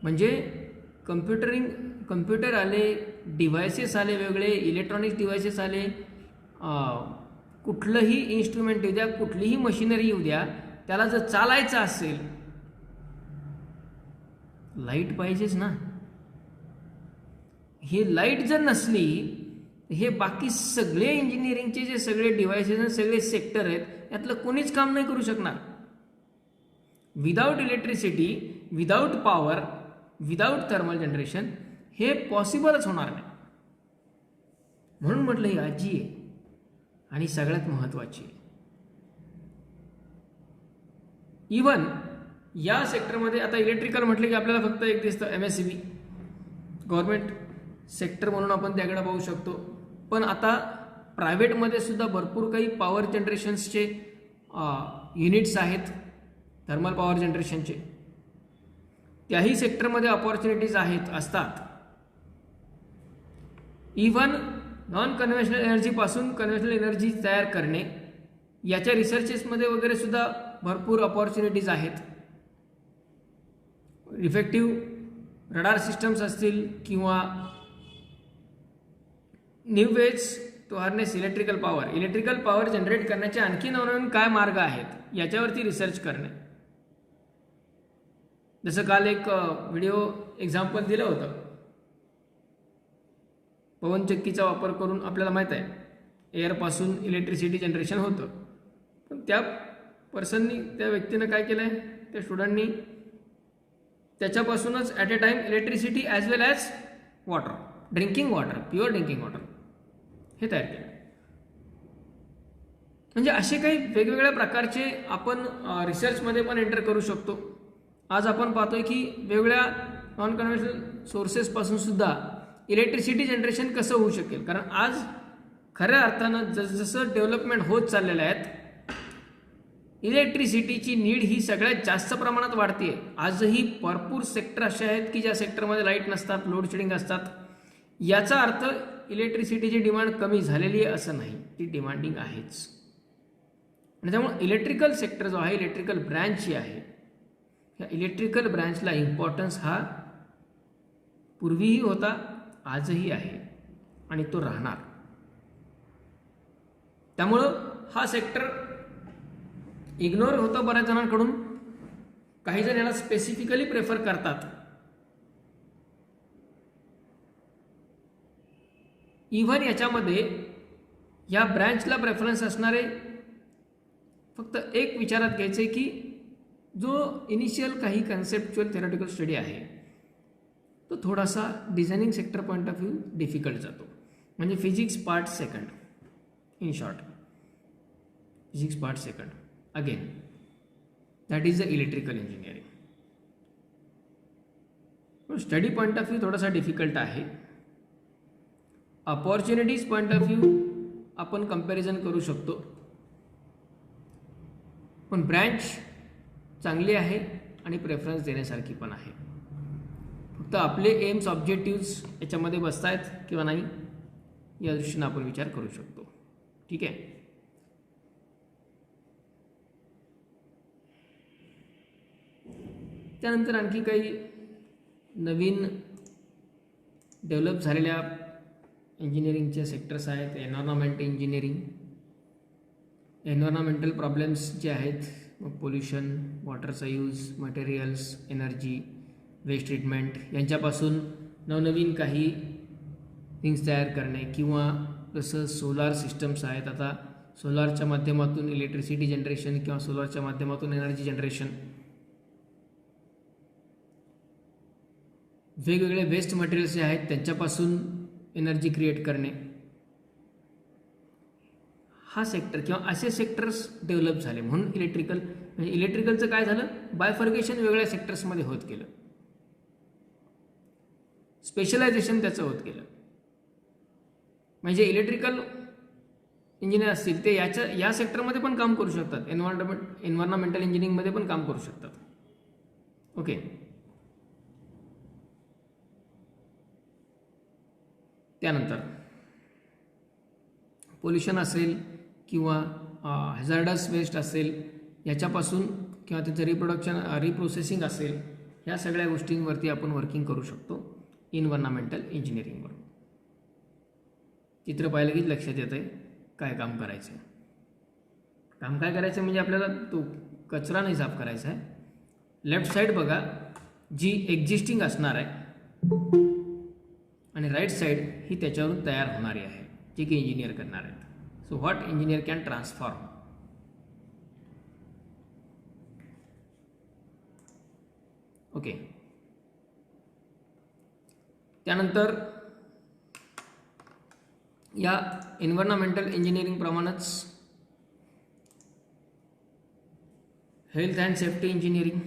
म्हणजे कम्प्युटर आले, डिव्हायसेस आले वेगळे, इलेक्ट्रॉनिक्स डिव्हायसेस आले. कुठलंही इन्स्ट्रुमेंट येऊ द्या, कुठलीही मशिनरी येऊ द्या, त्याला जर चालायचं असेल, लाईट पाहिजेच ना. ही लाईट जर नसली हे बाकी सगळे इंजिनिअरिंगचे जे सगळे डिव्हायसेस आणि सगळे सेक्टर आहेत यातलं कोणीच काम नाही करू शकणार. Without electricity, without power, without thermal generation हे पॉसिबलच होणार नाही. म्हणून म्हटलं ही आजी आहे आणि सगळ्यात महत्त्वाची. इवन या सेक्टरमध्ये आता इलेक्ट्रिकल म्हटलं की आपल्याला फक्त एक दिसतं MSCB, गव्हर्नमेंट सेक्टर म्हणून आपण त्याकडे पाहू शकतो. पण आता प्रायव्हेटमध्ये सुद्धा भरपूर काही पॉवर जनरेशन्सचे युनिट्स आहेत, थर्मल पॉवर जनरेशनचे. त्याही सेक्टरमध्ये अपॉर्च्युनिटीज असतात. इव्हन नॉन कन्व्हेन्शनल एनर्जीपासून कन्व्हेन्शनल एनर्जी तयार करणे याच्या रिसर्चेसमध्ये वगैरे सुद्धा भरपूर अपॉर्च्युनिटीज आहेत. इफेक्टिव्ह रडार सिस्टम्स असतील किंवा new ways to harness electrical power generate करण्याचे आणखी नवनवीन काय मार्ग आहेत याच्यावरती रिसर्च करणे. जसं काल एक व्हिडिओ एक्झाम्पल दिलं होतं, पवनचक्कीचा वापर करून आपल्याला माहीत आहे एअरपासून इलेक्ट्रिसिटी जनरेशन होतं. पण त्या त्या व्यक्तीनं काय केलं आहे, त्या स्टुडंटनी त्याच्यापासूनच at a time electricity as well as water, drinking water, pure drinking water हे तयार केलं. म्हणजे असे काही वेगवेगळ्या प्रकारचे आपण रिसर्चमध्ये पण एंटर करू शकतो. आज आपण पाहतोय की वेगवेगळ्या नॉन कन्व्हेन्शनल सोर्सेसपासून सुद्धा इलेक्ट्रिसिटी जनरेशन कसं होऊ शकेल. कारण आज खऱ्या अर्थानं जसं डेव्हलपमेंट होत चाललेलं आहेत, इलेक्ट्रिसिटीची नीड ही सगळ्यात जास्त प्रमाणात वाढते. आजही भरपूर सेक्टर असे आहेत की ज्या सेक्टरमध्ये लाईट नसतात, लोड शेडिंग असतात. याचा अर्थ इलेक्ट्रिसिटीची डिमांड कमी झालेली आहे असं नाही, ती डिमांडिंग आहेच. आणि त्यामुळे इलेक्ट्रिकल सेक्टर जो आहे, इलेक्ट्रिकल ब्रँच जी आहे, या इलेक्ट्रिकल ब्रँचला इम्पॉर्टन्स हा पूर्वीही होता, आजही आहे आणि तो राहणार. त्यामुळं हा सेक्टर इग्नोर होतं बऱ्याच जणांकडून. काही जण याला स्पेसिफिकली प्रेफर करतात. इव्हन याच्यामध्ये या ब्रँचला प्रेफरन्स असणारे फक्त एक विचारात घ्यायचे की जो इनिशियल काही कन्सेप्च्युअल थेरॉटिकल स्टडी आहे तो थोडासा designing sector point of view difficult जातो. म्हणजे physics part second, in short physics part second, again that is the electrical engineering. Study point of view थोडासा डिफिकल्ट आहे. अपॉर्च्युनिटीज पॉईंट ऑफ व्ह्यू आपण कंपॅरिझन करू शकतो. पण ब्रँच चांगली आहे आणि प्रेफरन्स देण्यासारखी पण आहे. फक्त आपले एम्स ऑब्जेक्टिव्स याच्यामध्ये बसत आहेत किंवा नाही या दृष्टीनं आपण विचार करू शकतो. ठीक आहे. त्यानंतर आणखी काही नवीन डेव्हलप झालेल्या इंजिनिअरिंगचे सेक्टर्स आहेत. एन्व्हायरमेंटल प्रॉब्लेम्स जे आहेत, मग पोल्युशन, वॉटरचा use, materials, energy, waste treatment यांच्यापासून नवनवीन काही थिंग्स तयार करणे. किंवा जसं सोलार सिस्टम्स आहेत, आता सोलारच्या माध्यमातून इलेक्ट्रिसिटी जनरेशन किंवा सोलारच्या माध्यमातून एनर्जी जनरेशन. वेगवेगळे वेस्ट मटेरियल्स जे आहेत त्यांच्यापासून एनर्जी क्रिएट करणे. हा सेक्टर किंवा असे सेक्टर्स डेव्हलप झाले. म्हणून इलेक्ट्रिकलचं काय झालं, बायफर्गेशन वेगळ्या सेक्टर्समध्ये होत गेलं, स्पेशलायझेशन त्याचं होत गेलं. म्हणजे इलेक्ट्रिकल इंजिनियर असतील ते या सेक्टरमध्ये पण काम करू शकतात, एन्व्हायरमेंटल इंजिनिअरिंगमध्ये पण काम करू शकतात. ओके. त्यानंतर पोल्युशन असेल किंवा हॅझार्डस वेस्ट असेल याच्यापासून किंवा त्याचं रिप्रोसेसिंग असेल, ह्या सगळ्या गोष्टींवरती आपण वर्किंग करू शकतो एन्व्हायरमेंटल इंजिनिअरिंगवर. चित्र पाहिलं की लक्षात येतं आहे काय काम करायचं आहे. काम काय करायचं म्हणजे आपल्याला तो कचरा नाही साफ करायचा आहे. लेफ्ट साईड बघा, जी एक्झिस्टिंग असणार आहे आणि राईट साईड ही त्याच्यावरून तयार होणारी आहे, जे की इंजिनियर करणार आहेत. So what engineer can transform. Okay. त्यानंतर या एन्व्हायरमेंटल इंजिनिअरिंग प्रमाणेच health and safety engineering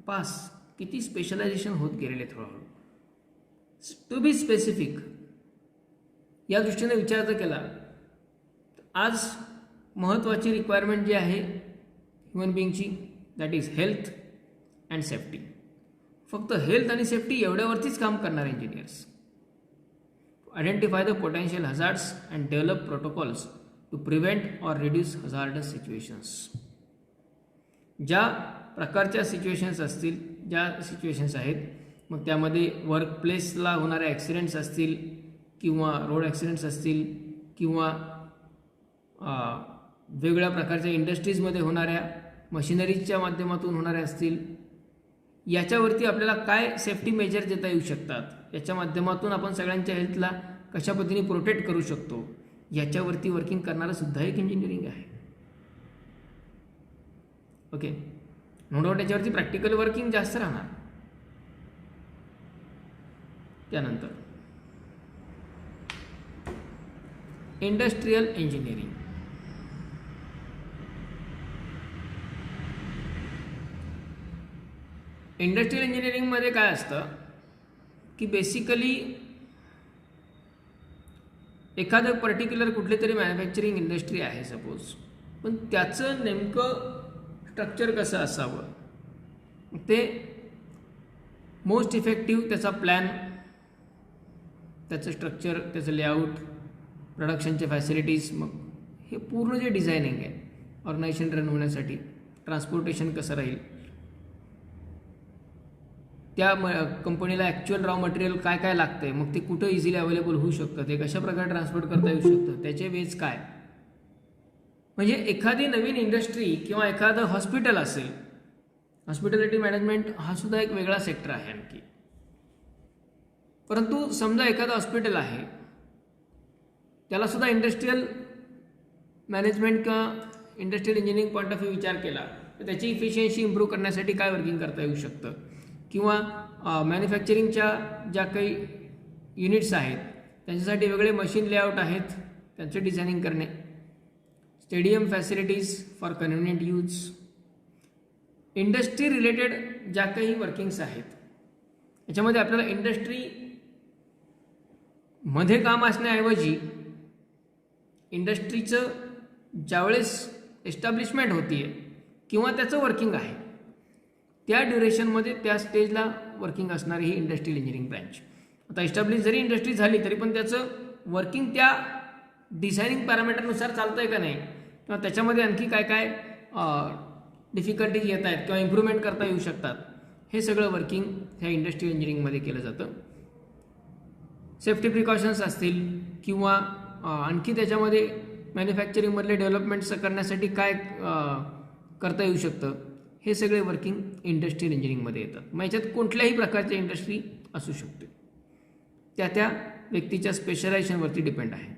pass किती स्पेशलायझेशन होत गेलेले हळूहळू. टू बी स्पेसिफिक या दृष्टीने विचार जर केला, आज महत्त्वाची रिक्वायरमेंट जी आहे ह्युमन बिईंगची, that is health and safety. फक्त हेल्थ आणि सेफ्टी एवढ्यावरतीच काम करणारे engineers. Identify the potential hazards and develop protocols to prevent or reduce hazardous situations. ज्या प्रकारच्या सिच्युएशन्स असतील, ज्या सिच्युएशन्स आहेत, मग त्यामध्ये वर्क प्लेसला होणारे ॲक्सिडेंट्स असतील किंवा रोड ॲक्सिडेंट्स असतील किंवा वेगवेगळ्या प्रकारच्या इंडस्ट्रीजमध्ये होणाऱ्या मशिनरीजच्या माध्यमातून होणाऱ्या असतील, याच्यावरती आपल्याला काय सेफ्टी मेजर देता येऊ शकतात, याच्या माध्यमातून आपण सगळ्यांच्या हेल्थला कशा पद्धतीने प्रोटेक्ट करू शकतो, याच्यावरती वर्किंग करणारं सुद्धा एक इंजिनिअरिंग आहे. ओके. नो डाऊट याच्यावरती प्रॅक्टिकल वर्किंग जास्त राहणार. त्यानंतर इंडस्ट्रियल इंजिनिअरिंग. इंडस्ट्रियल इंजिनिअरिंगमध्ये काय असतं की बेसिकली एखादं पर्टिक्युलर कुठली तरी मॅन्युफॅक्चरिंग इंडस्ट्री आहे सपोज, पण त्याचं नेमकं स्ट्रक्चर कसं असावं, ते मोस्ट इफेक्टिव्ह त्याचा प्लॅन, त्याचं स्ट्रक्चर, त्याचं लेआउट, प्रोडक्शनचे फॅसिलिटीज, मग हे पूर्ण जे डिझायनिंग आहे ऑर्गनायझेशन रन होण्यासाठी, ट्रान्सपोर्टेशन कसं राहील, त्या कंपनीला ॲक्च्युअल रॉ मटेरियल काय काय लागतं आहे, मग ते कुठं इझिली अवेलेबल होऊ शकतं, ते कशा प्रकारे ट्रान्सपोर्ट करता येऊ शकतं, त्याचे वेज काय. म्हणजे एखादी नवीन इंडस्ट्री किंवा एखादं हॉस्पिटल असेल, हॉस्पिटॅलिटी मॅनेजमेंट हा सुद्धा एक वेगळा सेक्टर आहे आणखी. परंतु समजा एखादं हॉस्पिटल आहे, त्याला सुद्धा इंडस्ट्रियल मॅनेजमेंट किंवा industrial engineering point of view विचार केला तर त्याची इफिशियन्सी इम्प्रूव्ह करण्यासाठी काय वर्किंग करता येऊ शकतं, किंवा मॅन्युफॅक्चरिंगच्या ज्या काही युनिट्स आहेत त्यांच्यासाठी वेगळे मशीन लेआउट आहेत, त्यांचे डिझायनिंग करणे, stadium facilities for convenient use, industry related ज्या काही वर्किंग्स आहेत याच्यामध्ये आपल्याला इंडस्ट्री मध्ये काम असण्याऐवजी इंडस्ट्रीचं ज्यावेळेस एस्टॅब्लिशमेंट होती आहे किंवा त्याचं वर्किंग आहे त्या ड्युरेशनमध्ये त्या स्टेजला वर्किंग असणारी ही इंडस्ट्रियल इंजिनिअरिंग ब्रँच. आता एस्टॅब्लिश जरी इंडस्ट्री झाली तरी पण त्याचं वर्किंग त्या डिझायनिंग पॅरामीटरनुसार चालतं आहे का नाही, किंवा त्याच्यामध्ये आणखी काय काय डिफिकल्टीज येत आहेत किंवा इम्प्रूव्हमेंट करता येऊ शकतात, हे सगळं वर्किंग ह्या इंडस्ट्रियल इंजिनिअरिंगमध्ये केलं जातं. सेफ्टी प्रिकॉशन्स असतील किंवा आणखी त्याच्यामध्ये मॅन्युफॅक्चरिंगमधले डेव्हलपमेंट्स करण्यासाठी काय करता येऊ शकतं, हे सगळे वर्किंग इंडस्ट्रियल इंजिनिअरिंगमध्ये येतात. मग याच्यात कुठल्याही प्रकारची इंडस्ट्री असू शकते, त्या त्या व्यक्तीच्या स्पेशलायझेशनवरती डिपेंड आहे.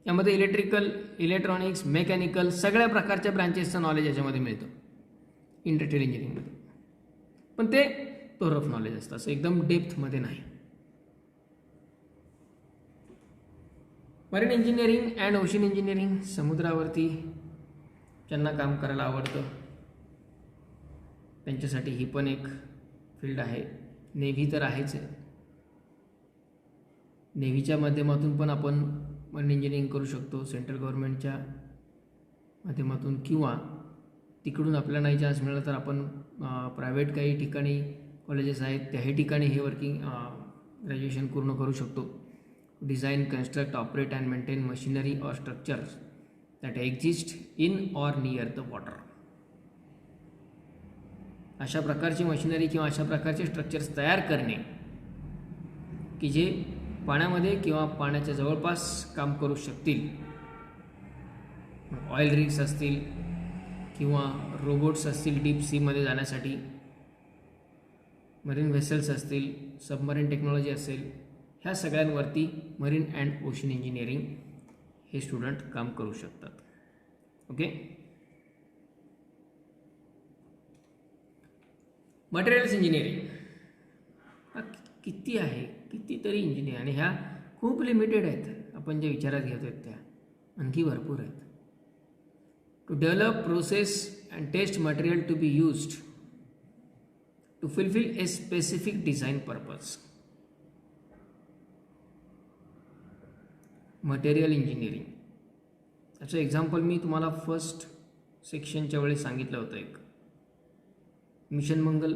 यामध्ये इलेक्ट्रिकल, इलेक्ट्रॉनिक्स, मेकॅनिकल सगळ्या प्रकारच्या ब्रांचेसचं नॉलेज याच्यामध्ये मिळतं इंडस्ट्रियल इंजिनिअरिंगमध्ये, पण ते तो रफ नॉलेज असतं, असं एकदम डेप्थमध्ये नाही. Marine engineering and ocean engineering, समुद्रावरती ज्यांना काम करायला आवडतं त्यांच्यासाठी ही पण एक फील्ड आहे. नेव्ही तर आहेच आहे, नेव्हीच्या माध्यमातून पण आपण मरीन इंजिनिअरिंग करू शकतो सेंट्रल गव्हर्नमेंटच्या माध्यमातून, किंवा तिकडून आपल्याला नाही चान्स मिळाला तर आपण प्रायव्हेट काही ठिकाणी कॉलेजेस आहेत त्याही ठिकाणी हे वर्किंग ग्रॅज्युएशन पूर्ण करू शकतो. Design, construct, operate and maintain machinery or structures that exist in or near the water. अशा प्रकारची मशिनरी किंवा अशा प्रकारचे स्ट्रक्चर्स तयार करणे की जे पाण्यामध्ये किंवा पाण्याच्या जवळपास काम करू शकतील. ऑइल रिग्स असतील किंवा रोबोट्स असतील डीप सीमध्ये जाण्यासाठी, मरीन व्हेसल्स असतील, सबमरीन टेक्नॉलॉजी असेल, ह्या सगळ्यांवरती मरीन अँड ओशन इंजिनिअरिंग हे स्टुडंट काम करू शकतात. ओके. मटेरियल्स इंजिनिअरिंग हा किती आहे, कितीतरी इंजिनिअर, आणि ह्या खूप लिमिटेड आहेत. आपण जे विचारात घेतो आहेत त्या आणखी भरपूर आहेत. To develop, process and test material to be used to fulfil a specific design purpose. Material engineering याचं एक्झाम्पल मी तुम्हाला फर्स्ट सेक्शनच्या वेळेस सांगितलं होतं. एक मिशन मंगल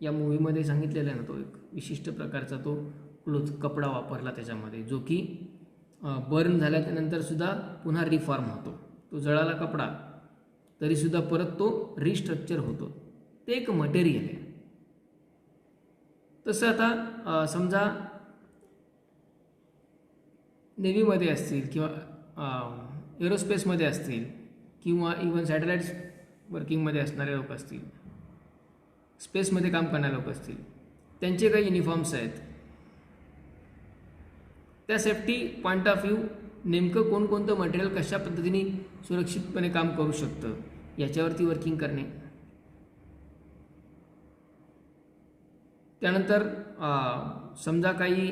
या मूवीमध्ये सांगितलेला आहे ना, तो एक विशिष्ट प्रकारचा तो कपडा वापरला त्याच्यामध्ये, जो की बर्न झाल्यानंतर सुद्धा पुन्हा रिफॉर्म होतो. तो जळाला कपडा तरीसुद्धा परत तो रिस्ट्रक्चर होतो. ते एक मटेरियल आहे. तसं आता समजा नेव्हीमध्ये असतील किंवा एरोस्पेसमध्ये असतील किंवा इवन सॅटेलाइट्स वर्किंगमध्ये असणारे लोक असतील, स्पेसमध्ये काम करणारे लोक असतील, त्यांचे काही युनिफॉर्म्स आहेत. त्या सेफ्टी पॉईंट ऑफ व्ह्यू नेमकं कोणकोणतं मटेरियल कशा पद्धतीने सुरक्षितपणे काम करू शकतं याच्यावरती वर्किंग करणे. त्यानंतर समजा काही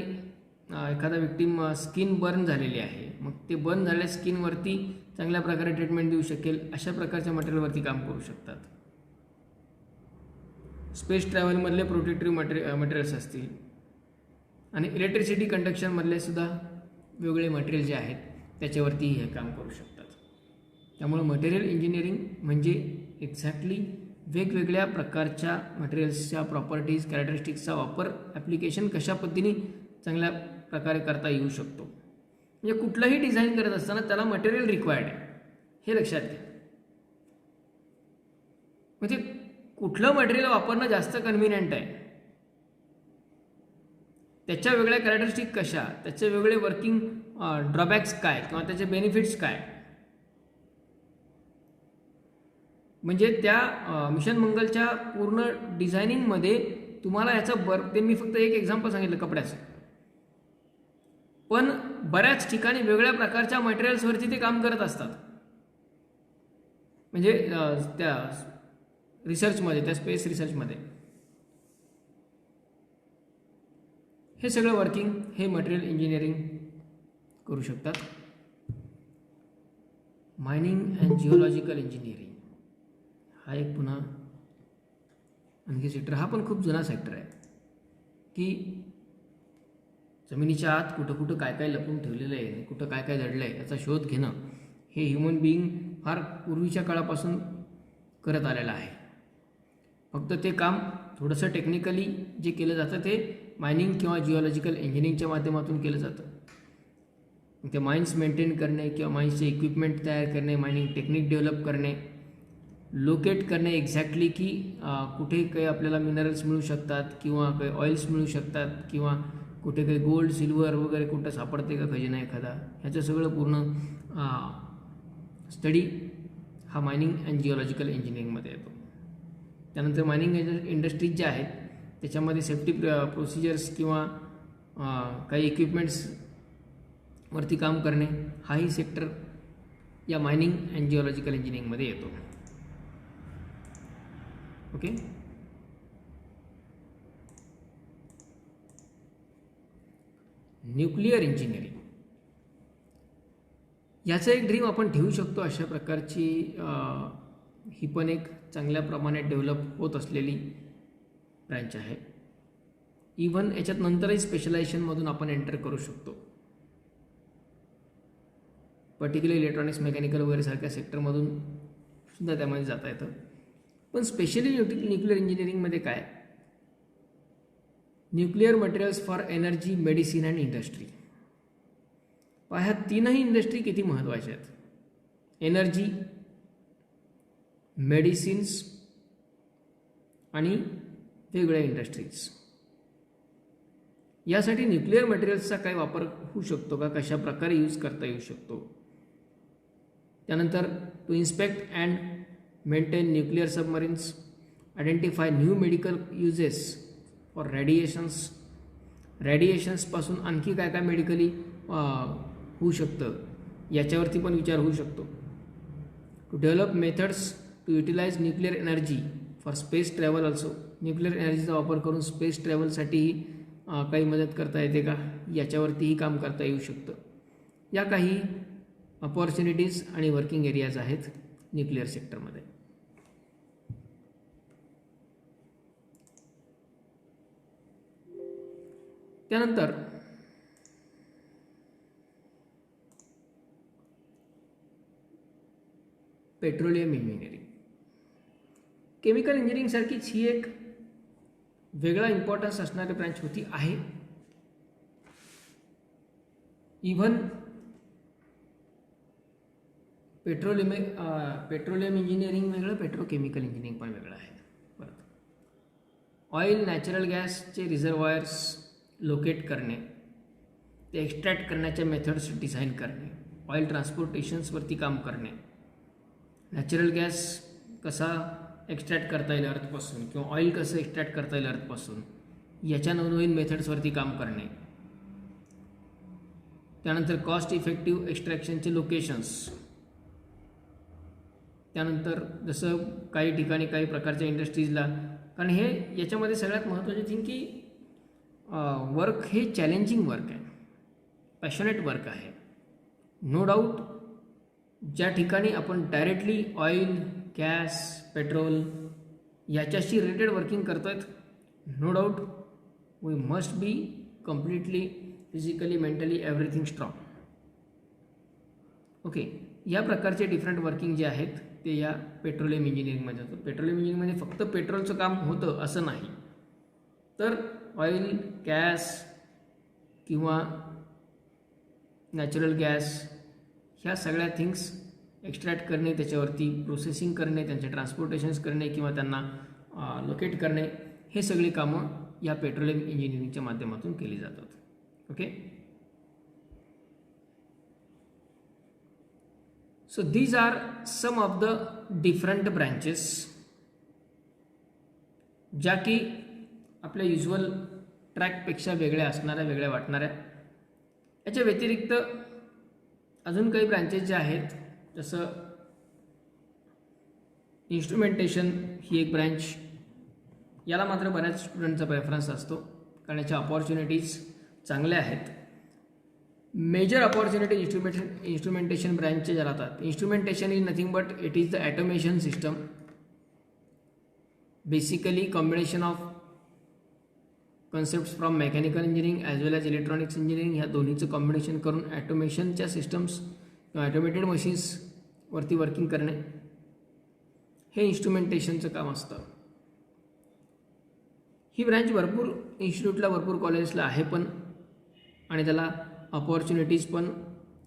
एखादा विक्टीम स्किन बर्न झालेली आहे, मग ते बर्न झालेल्या स्किनवरती चांगल्या प्रकारे ट्रीटमेंट देऊ शकेल अशा प्रकारच्या मटेरियलवरती काम करू शकतात. स्पेस ट्रॅव्हलमधले प्रोटेक्टिव्ह मटेरियल्स असतील, आणि इलेक्ट्रिसिटी कंडक्शनमधले सुद्धा वेगवेगळे मटेरियल जे आहेत त्याच्यावरती हे काम करू शकतात. त्यामुळे मटेरियल इंजिनिअरिंग म्हणजे एक्झॅक्टली वेगवेगळ्या प्रकारच्या मटेरियल्सच्या प्रॉपर्टीज, कॅरेक्टरिस्टिक्सचा वापर, ॲप्लिकेशन कशा पद्धतीने चांगल्या प्रकारे करता येऊ शकतो. म्हणजे कुठलंही डिझाईन करत असताना त्याला मटेरियल रिक्वायर्ड आहे हे लक्षात घ्या. म्हणजे कुठलं मटेरियल वापरणं जास्त कन्व्हिनियंट आहे, त्याच्या वेगळ्या कॅरेक्टरिस्टिक कशा, त्याचे वेगळे वर्किंग ड्रॉबॅक्स काय किंवा त्याचे बेनिफिट्स काय, म्हणजे त्या मिशन मंगलच्या पूर्ण डिझायनिंगमध्ये तुम्हाला याचं ते मी फक्त एक एक्झाम्पल सांगितलं कपड्याचं, पण बऱ्याच ठिकाणी वेगळ्या प्रकारच्या मटेरियल्सवरती ते काम करत असतात. म्हणजे त्या रिसर्चमध्ये, त्या स्पेस रिसर्चमध्ये हे सगळं वर्किंग हे मटेरियल इंजिनिअरिंग करू शकतात. मायनिंग अँड जिओलॉजिकल इंजिनिअरिंग हा एक पुन्हा आणखी सेक्टर, हा पण खूप जुना सेक्टर आहे की जमिनीच्या आत कुठं कुठं काय काय लपून ठेवलेलं आहे, कुठं काय काय दडलं आहे याचा शोध घेणं हे ह्युमन बिईंग फार पूर्वीच्या काळापासून करत आलेलं आहे. फक्त ते काम थोडंसं टेक्निकली जे केलं जातं ते मायनिंग किंवा जिओलॉजिकल इंजिनिअरिंगच्या माध्यमातून केलं जातं. ते माइन्स मेंटेन करणे किंवा माइन्सचे इक्विपमेंट तयार करणे, मायनिंग टेक्निक डेव्हलप करणे, लोकेट करणे एक्झॅक्टली की कुठे काही आपल्याला मिनरल्स मिळू शकतात किंवा काही ऑइल्स मिळू शकतात किंवा कुठे काही गोल्ड, सिल्वर वगैरे कुठं सापडते का खजिना एखादा, ह्याचं सगळं पूर्ण स्टडी हा मायनिंग अँड जिओलॉजिकल इंजिनिअरिंगमध्ये येतो. त्यानंतर मायनिंग इंडस्ट्रीज ज्या आहेत त्याच्यामध्ये सेफ्टी प्रोसिजर्स किंवा काही इक्विपमेंट्सवरती काम करणे हाही सेक्टर या मायनिंग अँड जिओलॉजिकल इंजिनिअरिंगमध्ये येतो. ओके. न्यूक्लिअर इंजिनिअरिंग याचं एक ड्रीम आपण ठेवू शकतो. अशा प्रकारची ही पण एक चांगल्या प्रमाणात डेव्हलप होत असलेली ब्रँच आहे. इवन याच्यात नंतरही स्पेशलायझेशनमधून आपण एंटर करू शकतो. पर्टिक्युलर इलेक्ट्रॉनिक्स, मेकॅनिकल वगैरे सारख्या सेक्टरमधून सुद्धा त्यामध्ये जाता येतं. पण स्पेशली न्यूक्लिअर इंजिनिअरिंगमध्ये काय, nuclear materials for energy, medicine and industry. ह्या तीनही इंडस्ट्री किती महत्त्वाच्या आहेत. एनर्जी, मेडिसिन्स आणि वेगवेगळ्या इंडस्ट्रीज, यासाठी न्यूक्लिअर मटेरियल्सचा काय वापर होऊ शकतो का, कशा प्रकारे यूज करता येऊ शकतो. त्यानंतर to inspect and maintain nuclear submarines, identify new medical uses for रेडिएशन्सपासून आणखी काय काय मेडिकली होऊ शकतं याच्यावरती पण विचार होऊ शकतो. To develop methods to utilize nuclear energy for space travel also. Nuclear एनर्जीचा वापर करून स्पेस ट्रॅव्हलसाठीही काही मदत करता येते का याच्यावरतीही काम करता येऊ शकतं. या काही अपॉर्च्युनिटीज आणि वर्किंग एरियाज आहेत न्यूक्लिअर सेक्टरमध्ये. त्यानंतर पेट्रोलियम इंजिनिअरिंग. केमिकल इंजिनिअरिंगसारखीच ही एक वेगळा इम्पॉर्टन्स असणारी ब्रँच होती आहे. इव्हन पेट्रोलियम इंजिनिअरिंग वेगळं, पेट्रोकेमिकल इंजिनिअरिंग पण वेगळं आहे. परत ऑइल, नॅचरल गॅसचे रिझर्वायर्स लोकेट करणे, ते एक्स्ट्रॅक्ट करण्याच्या मेथड्स डिझाईन करणे, ऑइल ट्रान्सपोर्टेशन्सवरती काम करणे, नॅचरल गॅस कसा एक्स्ट्रॅक्ट करता येईल अर्थपासून किंवा ऑइल कसं एक्स्ट्रॅक्ट करता येईल अर्थपासून याच्या नवनवीन मेथड्सवरती काम करणे. त्यानंतर कॉस्ट इफेक्टिव्ह एक्स्ट्रॅक्शनचे लोकेशन्स. त्यानंतर जसं काही ठिकाणी काही प्रकारच्या इंडस्ट्रीजला, कारण हे याच्यामध्ये सगळ्यात महत्त्वाची थिंग की वर्क हे चॅलेंजिंग वर्क आहे, पॅशनेट वर्क आहे. नो डाऊट ज्या ठिकाणी आपण डायरेक्टली ऑइल, गॅस, पेट्रोल याच्याशी रिलेटेड वर्किंग करतो आहेत, no doubt we must be completely physically, mentally everything strong. Okay, या प्रकारचे डिफरंट वर्किंग जे आहेत ते या पेट्रोलियम इंजिनिअरिंगमध्ये होतं. पेट्रोलियम इंजिनिअरिंगमध्ये फक्त पेट्रोलचं काम होतं असं नाही, तर ऑइल, गॅस किंवा नॅचरल गॅस ह्या सगळ्या थिंग्स एक्स्ट्रॅक्ट करणे, त्याच्यावरती प्रोसेसिंग करणे, त्यांचे ट्रान्सपोर्टेशन्स करणे किंवा त्यांना लोकेट करणे, हे सगळी कामं या पेट्रोलियम इंजिनिअरिंगच्या माध्यमातून केली जातात. Okay, so these are some of the different branches ज्या की आपल्या युज्युअल ट्रॅकपेक्षा वेगळ्या असणाऱ्या, वेगळ्या वाटणाऱ्या. याच्या व्यतिरिक्त अजून काही ब्रँचेस ज्या आहेत, जसं इन्स्ट्रुमेंटेशन ही एक ब्रँच, याला मात्र बऱ्याच स्टुडंटचा प्रेफरन्स असतो कारण याच्या अपॉर्च्युनिटीज चांगल्या आहेत. मेजर अपॉर्च्युनिटीज इन्स्ट्रुमेंटेशन ब्रँचचे ज्या राहतात. Instrumentation is nothing but it is the automation system, basically combination of concepts from mechanical engineering as well as electronics engineering, ह्या दोन्हीचं कॉम्बिनेशन करून ॲटोमेशनच्या सिस्टम्स किंवा ॲटोमेटेड मशीन्सवरती वर्किंग करणे, हे इन्स्ट्रुमेंटेशनचं काम असतं. ही ब्रँच भरपूर इन्स्टिट्यूटला, भरपूर कॉलेजेसला आहे पण, आणि त्याला अपॉर्च्युनिटीज पण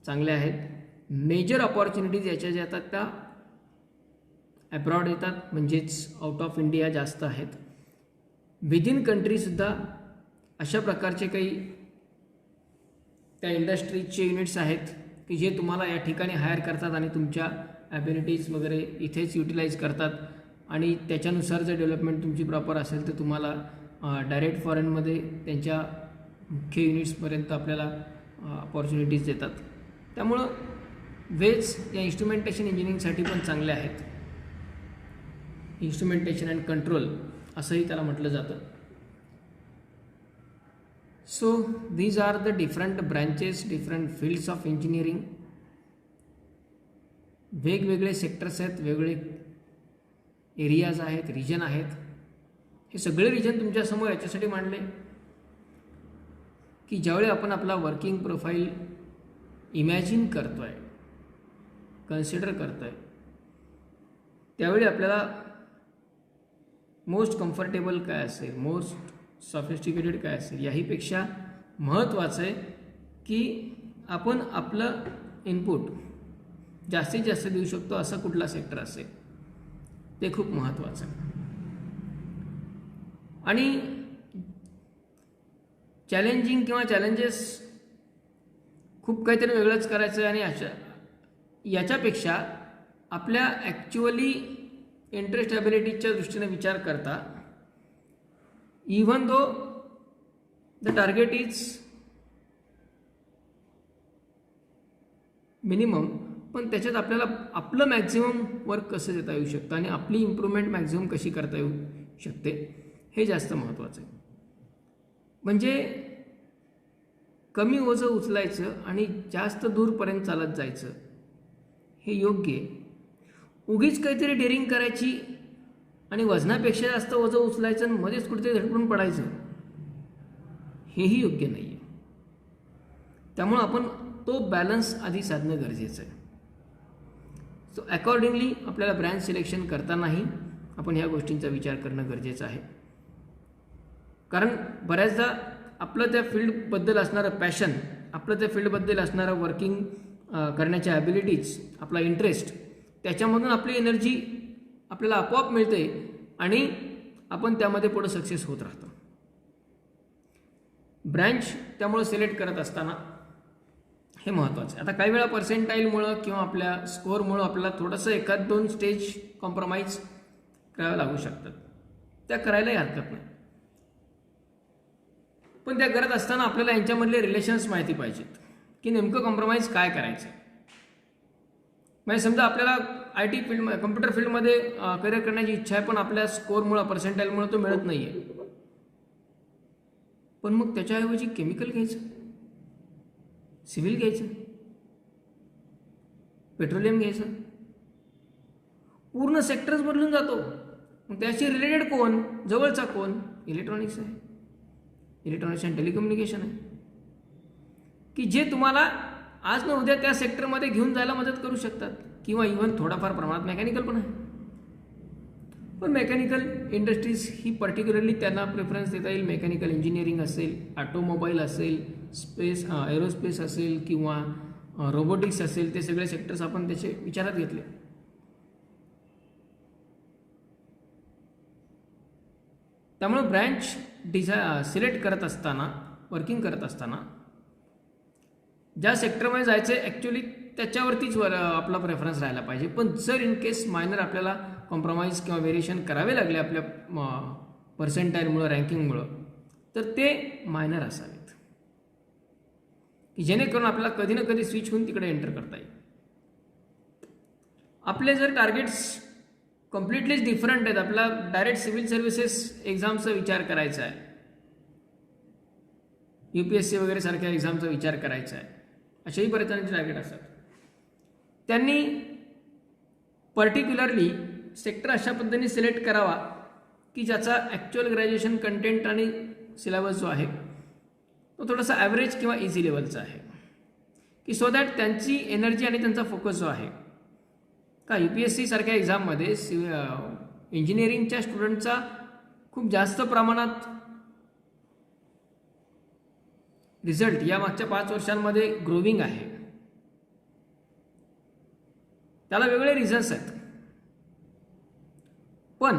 चांगल्या आहेत. मेजर अपॉर्च्युनिटीज याच्या ज्या येतात त्या ॲब्रॉड येतात, म्हणजेच आउट ऑफ इंडिया जास्त आहेत. विदिन कंट्रीसुद्धा अशा प्रकारचे काही त्या इंडस्ट्रीजचे युनिट्स आहेत की जे तुम्हाला या ठिकाणी हायर करतात आणि तुमच्या ॲबिलिटीज वगैरे इथेच युटिलाइज करतात, आणि त्याच्यानुसार जर डेव्हलपमेंट तुमची प्रॉपर असेल तर तुम्हाला डायरेक्ट फॉरेनमध्ये त्यांच्या मुख्य युनिट्सपर्यंत आपल्याला अपॉर्च्युनिटीज देतात. त्यामुळं वेज या इन्स्ट्रुमेंटेशन इंजिनिअरिंगसाठी पण चांगले आहेत. इन्स्ट्रुमेंटेशन अँड कंट्रोल असंही त्याला म्हटलं जातं. So these are the different branches, different fields of engineering. वेगवेगळे सेक्टर्स आहेत, वेगळे एरियाज आहेत, रिजन आहेत. हे सगळे रिजन तुमच्यासमोर याच्यासाठी मांडले की ज्यावेळी आपण आपला वर्किंग प्रोफाईल इमॅजिन करतो आहे, कन्सिडर करतो आहे, त्यावेळी आपल्याला मोस्ट कम्फर्टेबल काय असेल, मोस्ट सॉफिस्टिकेटेड काय असेल, याहीपेक्षा महत्त्वाचं आहे की आपण आपलं इनपुट जास्तीत जास्त देऊ शकतो असा कुठला सेक्टर असेल, ते खूप महत्त्वाचं आहे. आणि चॅलेंजिंग किंवा चॅलेंजेस खूप काहीतरी वेगळंच करायचं आहे, आणि याच्यापेक्षा आपल्या ॲक्च्युअली इंटरेस्ट ॲबिलिटीच्या दृष्टीने विचार करता, even though the target is minimum, पण त्याच्यात आपल्याला आपलं मॅक्झिमम वर्क कसं देता येऊ शकतं आणि आपली इम्प्रूव्हमेंट मॅक्झिमम कशी करता येऊ शकते हे जास्त महत्त्वाचं आहे. म्हणजे कमी ओझं उचलायचं आणि जास्त दूरपर्यंत चालत जायचं हे योग्य आहे. उगीच काहीतरी डेअरिंग करायची आणि वजनापेक्षा जास्त ओझं उचलायचं आणि मध्येच कुठेतरी धडपडून पडायचं हेही योग्य नाही आहे. त्यामुळं आपण तो बॅलन्स आधी साधणं गरजेचं आहे. सो अकॉर्डिंगली आपल्याला ब्रँच सिलेक्शन करतानाही आपण ह्या गोष्टींचा विचार करणं गरजेचं आहे. कारण बऱ्याचदा आपलं त्या फील्डबद्दल असणारं पॅशन, आपलं त्या फील्डबद्दल असणारं वर्किंग करण्याच्या ॲबिलिटीज, आपला इंटरेस्ट, त्याच्यामधून आपली एनर्जी आपल्याला आपोआप मिळते आणि आपण त्यामध्ये पुढं सक्सेस होत राहतो. ब्रँच त्यामुळं सिलेक्ट करत असताना हे महत्त्वाचं आहे. आता काही वेळा पर्सेंटाईलमुळं किंवा आपल्या स्कोअरमुळं आपल्याला थोडंसं एखाद दोन स्टेज कॉम्प्रोमाइज करावं लागू शकतात. त्या करायलाही हरकत नाही, पण त्या करत असताना आपल्याला यांच्यामधले रिलेशन्स माहिती पाहिजेत की नेमकं कॉम्प्रोमाइज काय करायचं. म्हणजे समजा आपल्याला IT फील्ड, कम्प्युटर फील्डमध्ये करिअर करण्याची इच्छा आहे, पण आपल्या स्कोअरमुळं, पर्सेंटाईलमुळं तो मिळत नाही आहे. पण मग त्याच्याऐवजी केमिकल घ्यायचं, सिव्हिल घ्यायचं, पेट्रोलियम घ्यायचं, पूर्ण सेक्टर्स बदलून जातो. मग त्याशी रिलेटेड कोण, जवळचा कोण, इलेक्ट्रॉनिक्स आहे, इलेक्ट्रॉनिक्स अँड टेलिकम्युनिकेशन आहे, की जे तुम्हाला आज न उद्या त्या सेक्टरमध्ये घेऊन जायला मदत करू शकतात. किंवा इव्हन थोडाफार प्रमाणात मेकॅनिकल पण आहे. पण मेकॅनिकल इंडस्ट्रीज ही पर्टिक्युलरली त्यांना प्रेफरन्स देता येईल. मेकॅनिकल इंजिनिअरिंग असेल, ऑटोमोबाईल असेल, स्पेस एरोस्पेस असेल किंवा रोबोटिक्स असेल, ते सगळे सेक्टर्स आपण त्याचे विचारात घेतले. त्यामुळे ब्रँच सिलेक्ट करत असताना, वर्किंग करत असताना ज्या सेक्टरमध्ये जायचं आहे ॲक्च्युली त्याच्यावरतीच आपला प्रेफरन्स राहायला पाहिजे. पण जर इन केस मायनर आपल्याला कॉम्प्रोमाइज किंवा व्हेरिएशन करावे लागले आपल्या पर्सेंटाईलमुळं, रँकिंगमुळं, तर ते मायनर असावेत की जेणेकरून आपल्याला कधी ना कधी स्विच होऊन तिकडे एंटर करता येईल. आपले जर टार्गेट्स कम्प्लिटलीच डिफरंट आहेत, आपल्याला डायरेक्ट सिव्हिल सर्व्हिसेस एक्झामचा विचार करायचा आहे, UPSC वगैरे सारख्या एक्झामचा विचार करायचा आहे, अशाही बरेच जणांचे टार्गेट असतात. त्यांनी पर्टिक्युलरली सेक्टर अशा पद्धतीने सिलेक्ट करावा की ज्याचा ॲक्च्युअल ग्रॅज्युएशन कंटेंट आणि सिलेबस जो आहे तो थोडासा ॲव्हरेज किंवा इझी लेवलचा आहे, की सो दॅट त्यांची एनर्जी आणि त्यांचा फोकस जो आहे का UPSC सारख्या एक्झाममध्ये इंजिनिअरिंगच्या स्टुडंटचा खूप जास्त प्रमाणात रिझल्ट या मागच्या 5 वर्षांमध्ये ग्रोविंग आहे. त्याला वेगवेगळे रिझन्स आहेत. पण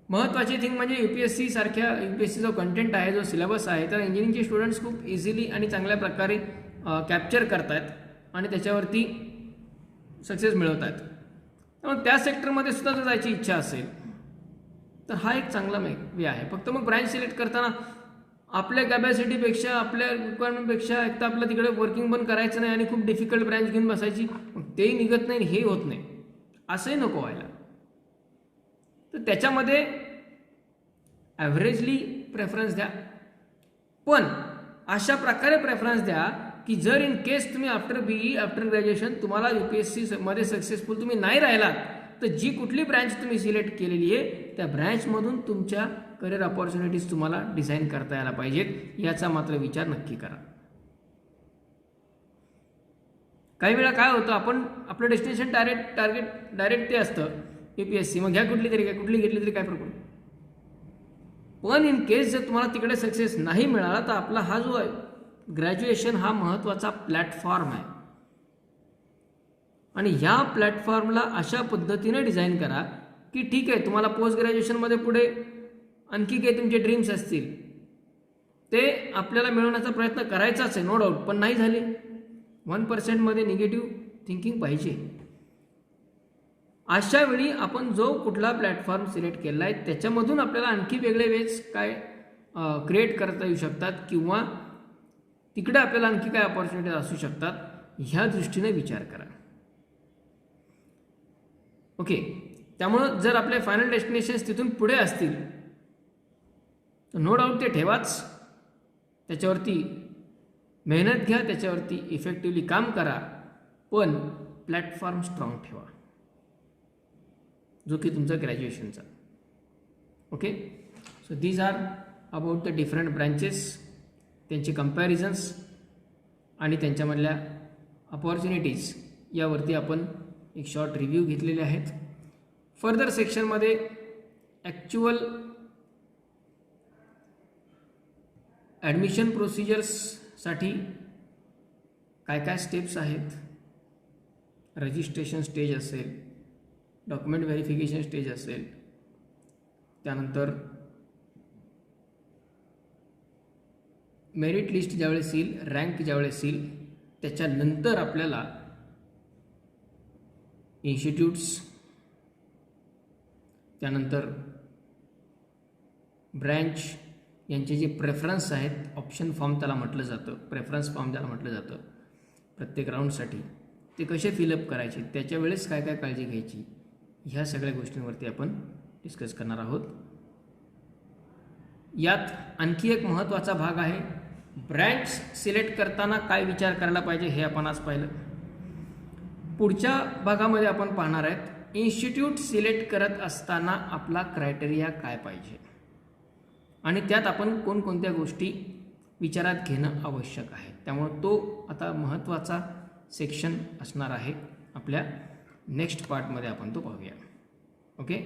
महत्त्वाची थिंग म्हणजे UPSC सारख्या UPSC जो कंटेंट आहे, जो सिलेबस आहे, तर इंजिनिअरिंगचे स्टुडंट्स खूप इझिली आणि चांगल्या प्रकारे कॅप्चर करत आहेत आणि त्याच्यावरती सक्सेस मिळवत आहेत. त्यामुळे त्या सेक्टरमध्ये सुद्धा जर जायची इच्छा असेल तर हा एक चांगला वे आहे. फक्त मग ब्रँच सिलेक्ट करताना आपल्या कॅपॅसिटीपेक्षा, आपल्या रिक्वायरमेंटपेक्षा एक तर आपलं तिकडे वर्किंग पण करायचं नाही आणि खूप डिफिकल्ट ब्रँच घेऊन बसायची, मग तेही निघत नाही, हे होत नाही, असंही नको व्हायला. तर त्याच्यामध्ये ॲव्हरेजली प्रेफरन्स द्या, पण अशा प्रकारे प्रेफरन्स द्या की जर इन केस तुम्ही आफ्टर BE, आफ्टर ग्रॅज्युएशन तुम्हाला UPSC मध्ये सक्सेसफुल तुम्ही नाही राहिलात, तर जी कुठली ब्रँच तुम्ही सिलेक्ट केलेली आहे त्या ब्रँचमधून तुमच्या करिअर ऑपॉर्च्युनिटीज तुम्हाला डिझाईन करता यायला पाहिजेत, याचा मात्र विचार नक्की करा. काही वेळा काय होतं, आपण आपलं डेस्टिनेशन डायरेक्ट ते असतं UPSC, मग घ्या कुठली घेतली तरी काय प्रॉब्लेम. पण इन केस जर तुम्हाला तिकडे सक्सेस नाही मिळाला तर आपला हा जो आहे ग्रॅज्युएशन हा महत्त्वाचा प्लॅटफॉर्म आहे आणि ह्या प्लॅटफॉर्मला अशा पद्धतीने डिझाईन करा की ठीक आहे, तुम्हाला पोस्ट ग्रॅज्युएशनमध्ये पुढे आणखी काही तुमचे ड्रीम्स असतील ते आपल्याला मिळवण्याचा प्रयत्न करायचाच आहे, नो डाऊट. पण नाही झाले, 1% मध्ये निगेटिव्ह थिंकिंग पाहिजे. अशा वेळी आपण जो कुठला प्लॅटफॉर्म सिलेक्ट केला आहे त्याच्यामधून आपल्याला आणखी वेगळे वेज काय क्रिएट करता येऊ शकतात किंवा तिकडे आपल्याला आणखी काय अपॉर्च्युनिटीज असू शकतात ह्या दृष्टीने विचार करा. ओके, त्यामुळं जर आपले फायनल डेस्टिनेशन्स तिथून पुढे असतील तर नो डाऊट ते ठेवाच, त्याच्यावरती मेहनत घ्या, त्याच्यावरती इफेक्टिव्हली काम करा, पण प्लॅटफॉर्म स्ट्रॉंग ठेवा जो की तुमचा ग्रॅज्युएशनचा. Okay, so these are about the different branches, त्यांचे कंपॅरिझन्स आणि त्यांच्यामधल्या अपॉर्च्युनिटीज यावरती आपण एक शॉर्ट रिव्ह्यू घेतलेले आहेत. फर्दर सेक्शनमध्ये ॲक्च्युअल ॲडमिशन प्रोसिजर्ससाठी काय काय स्टेप्स आहेत, रजिस्ट्रेशन स्टेज असेल, डॉक्युमेंट व्हेरिफिकेशन स्टेज असेल, त्यानंतर मेरिट लिस्ट ज्यावेळेस येईल, रँक ज्यावेळेस येईल, त्याच्यानंतर आपल्याला इन्स्टिट्यूट्स, त्यानंतर ब्रँच यांचे जे प्रेफरन्स आहेत, ऑप्शन फॉर्म त्याला म्हटलं जातं, प्रेफरन्स फॉर्म त्याला म्हटलं जातं प्रत्येक राऊंडसाठी, ते कसे फिलअप करायचे, त्याच्या वेळेस काय काय काळजी घ्यायची, ह्या सगळ्या गोष्टींवरती आपण डिस्कस करणार आहोत. यात आणखी एक महत्त्वाचा भाग आहे, ब्रँच सिलेक्ट करताना काय विचार करायला पाहिजे हे आपण आज पाहिलं. पुढच्या भागामध्ये आपण पाहणार आहेत इन्स्टिट्यूट सिलेक्ट करत असताना आपला क्रायटेरिया काय पाहिजे आणि त्यात आपण कोणकोणत्या गोष्टी विचारात घेणं आवश्यक आहे. त्यामुळे तो आता महत्त्वाचा सेक्शन असणार आहे. आपल्या नेक्स्ट पार्टमध्ये आपण तो पाहूया. ओके.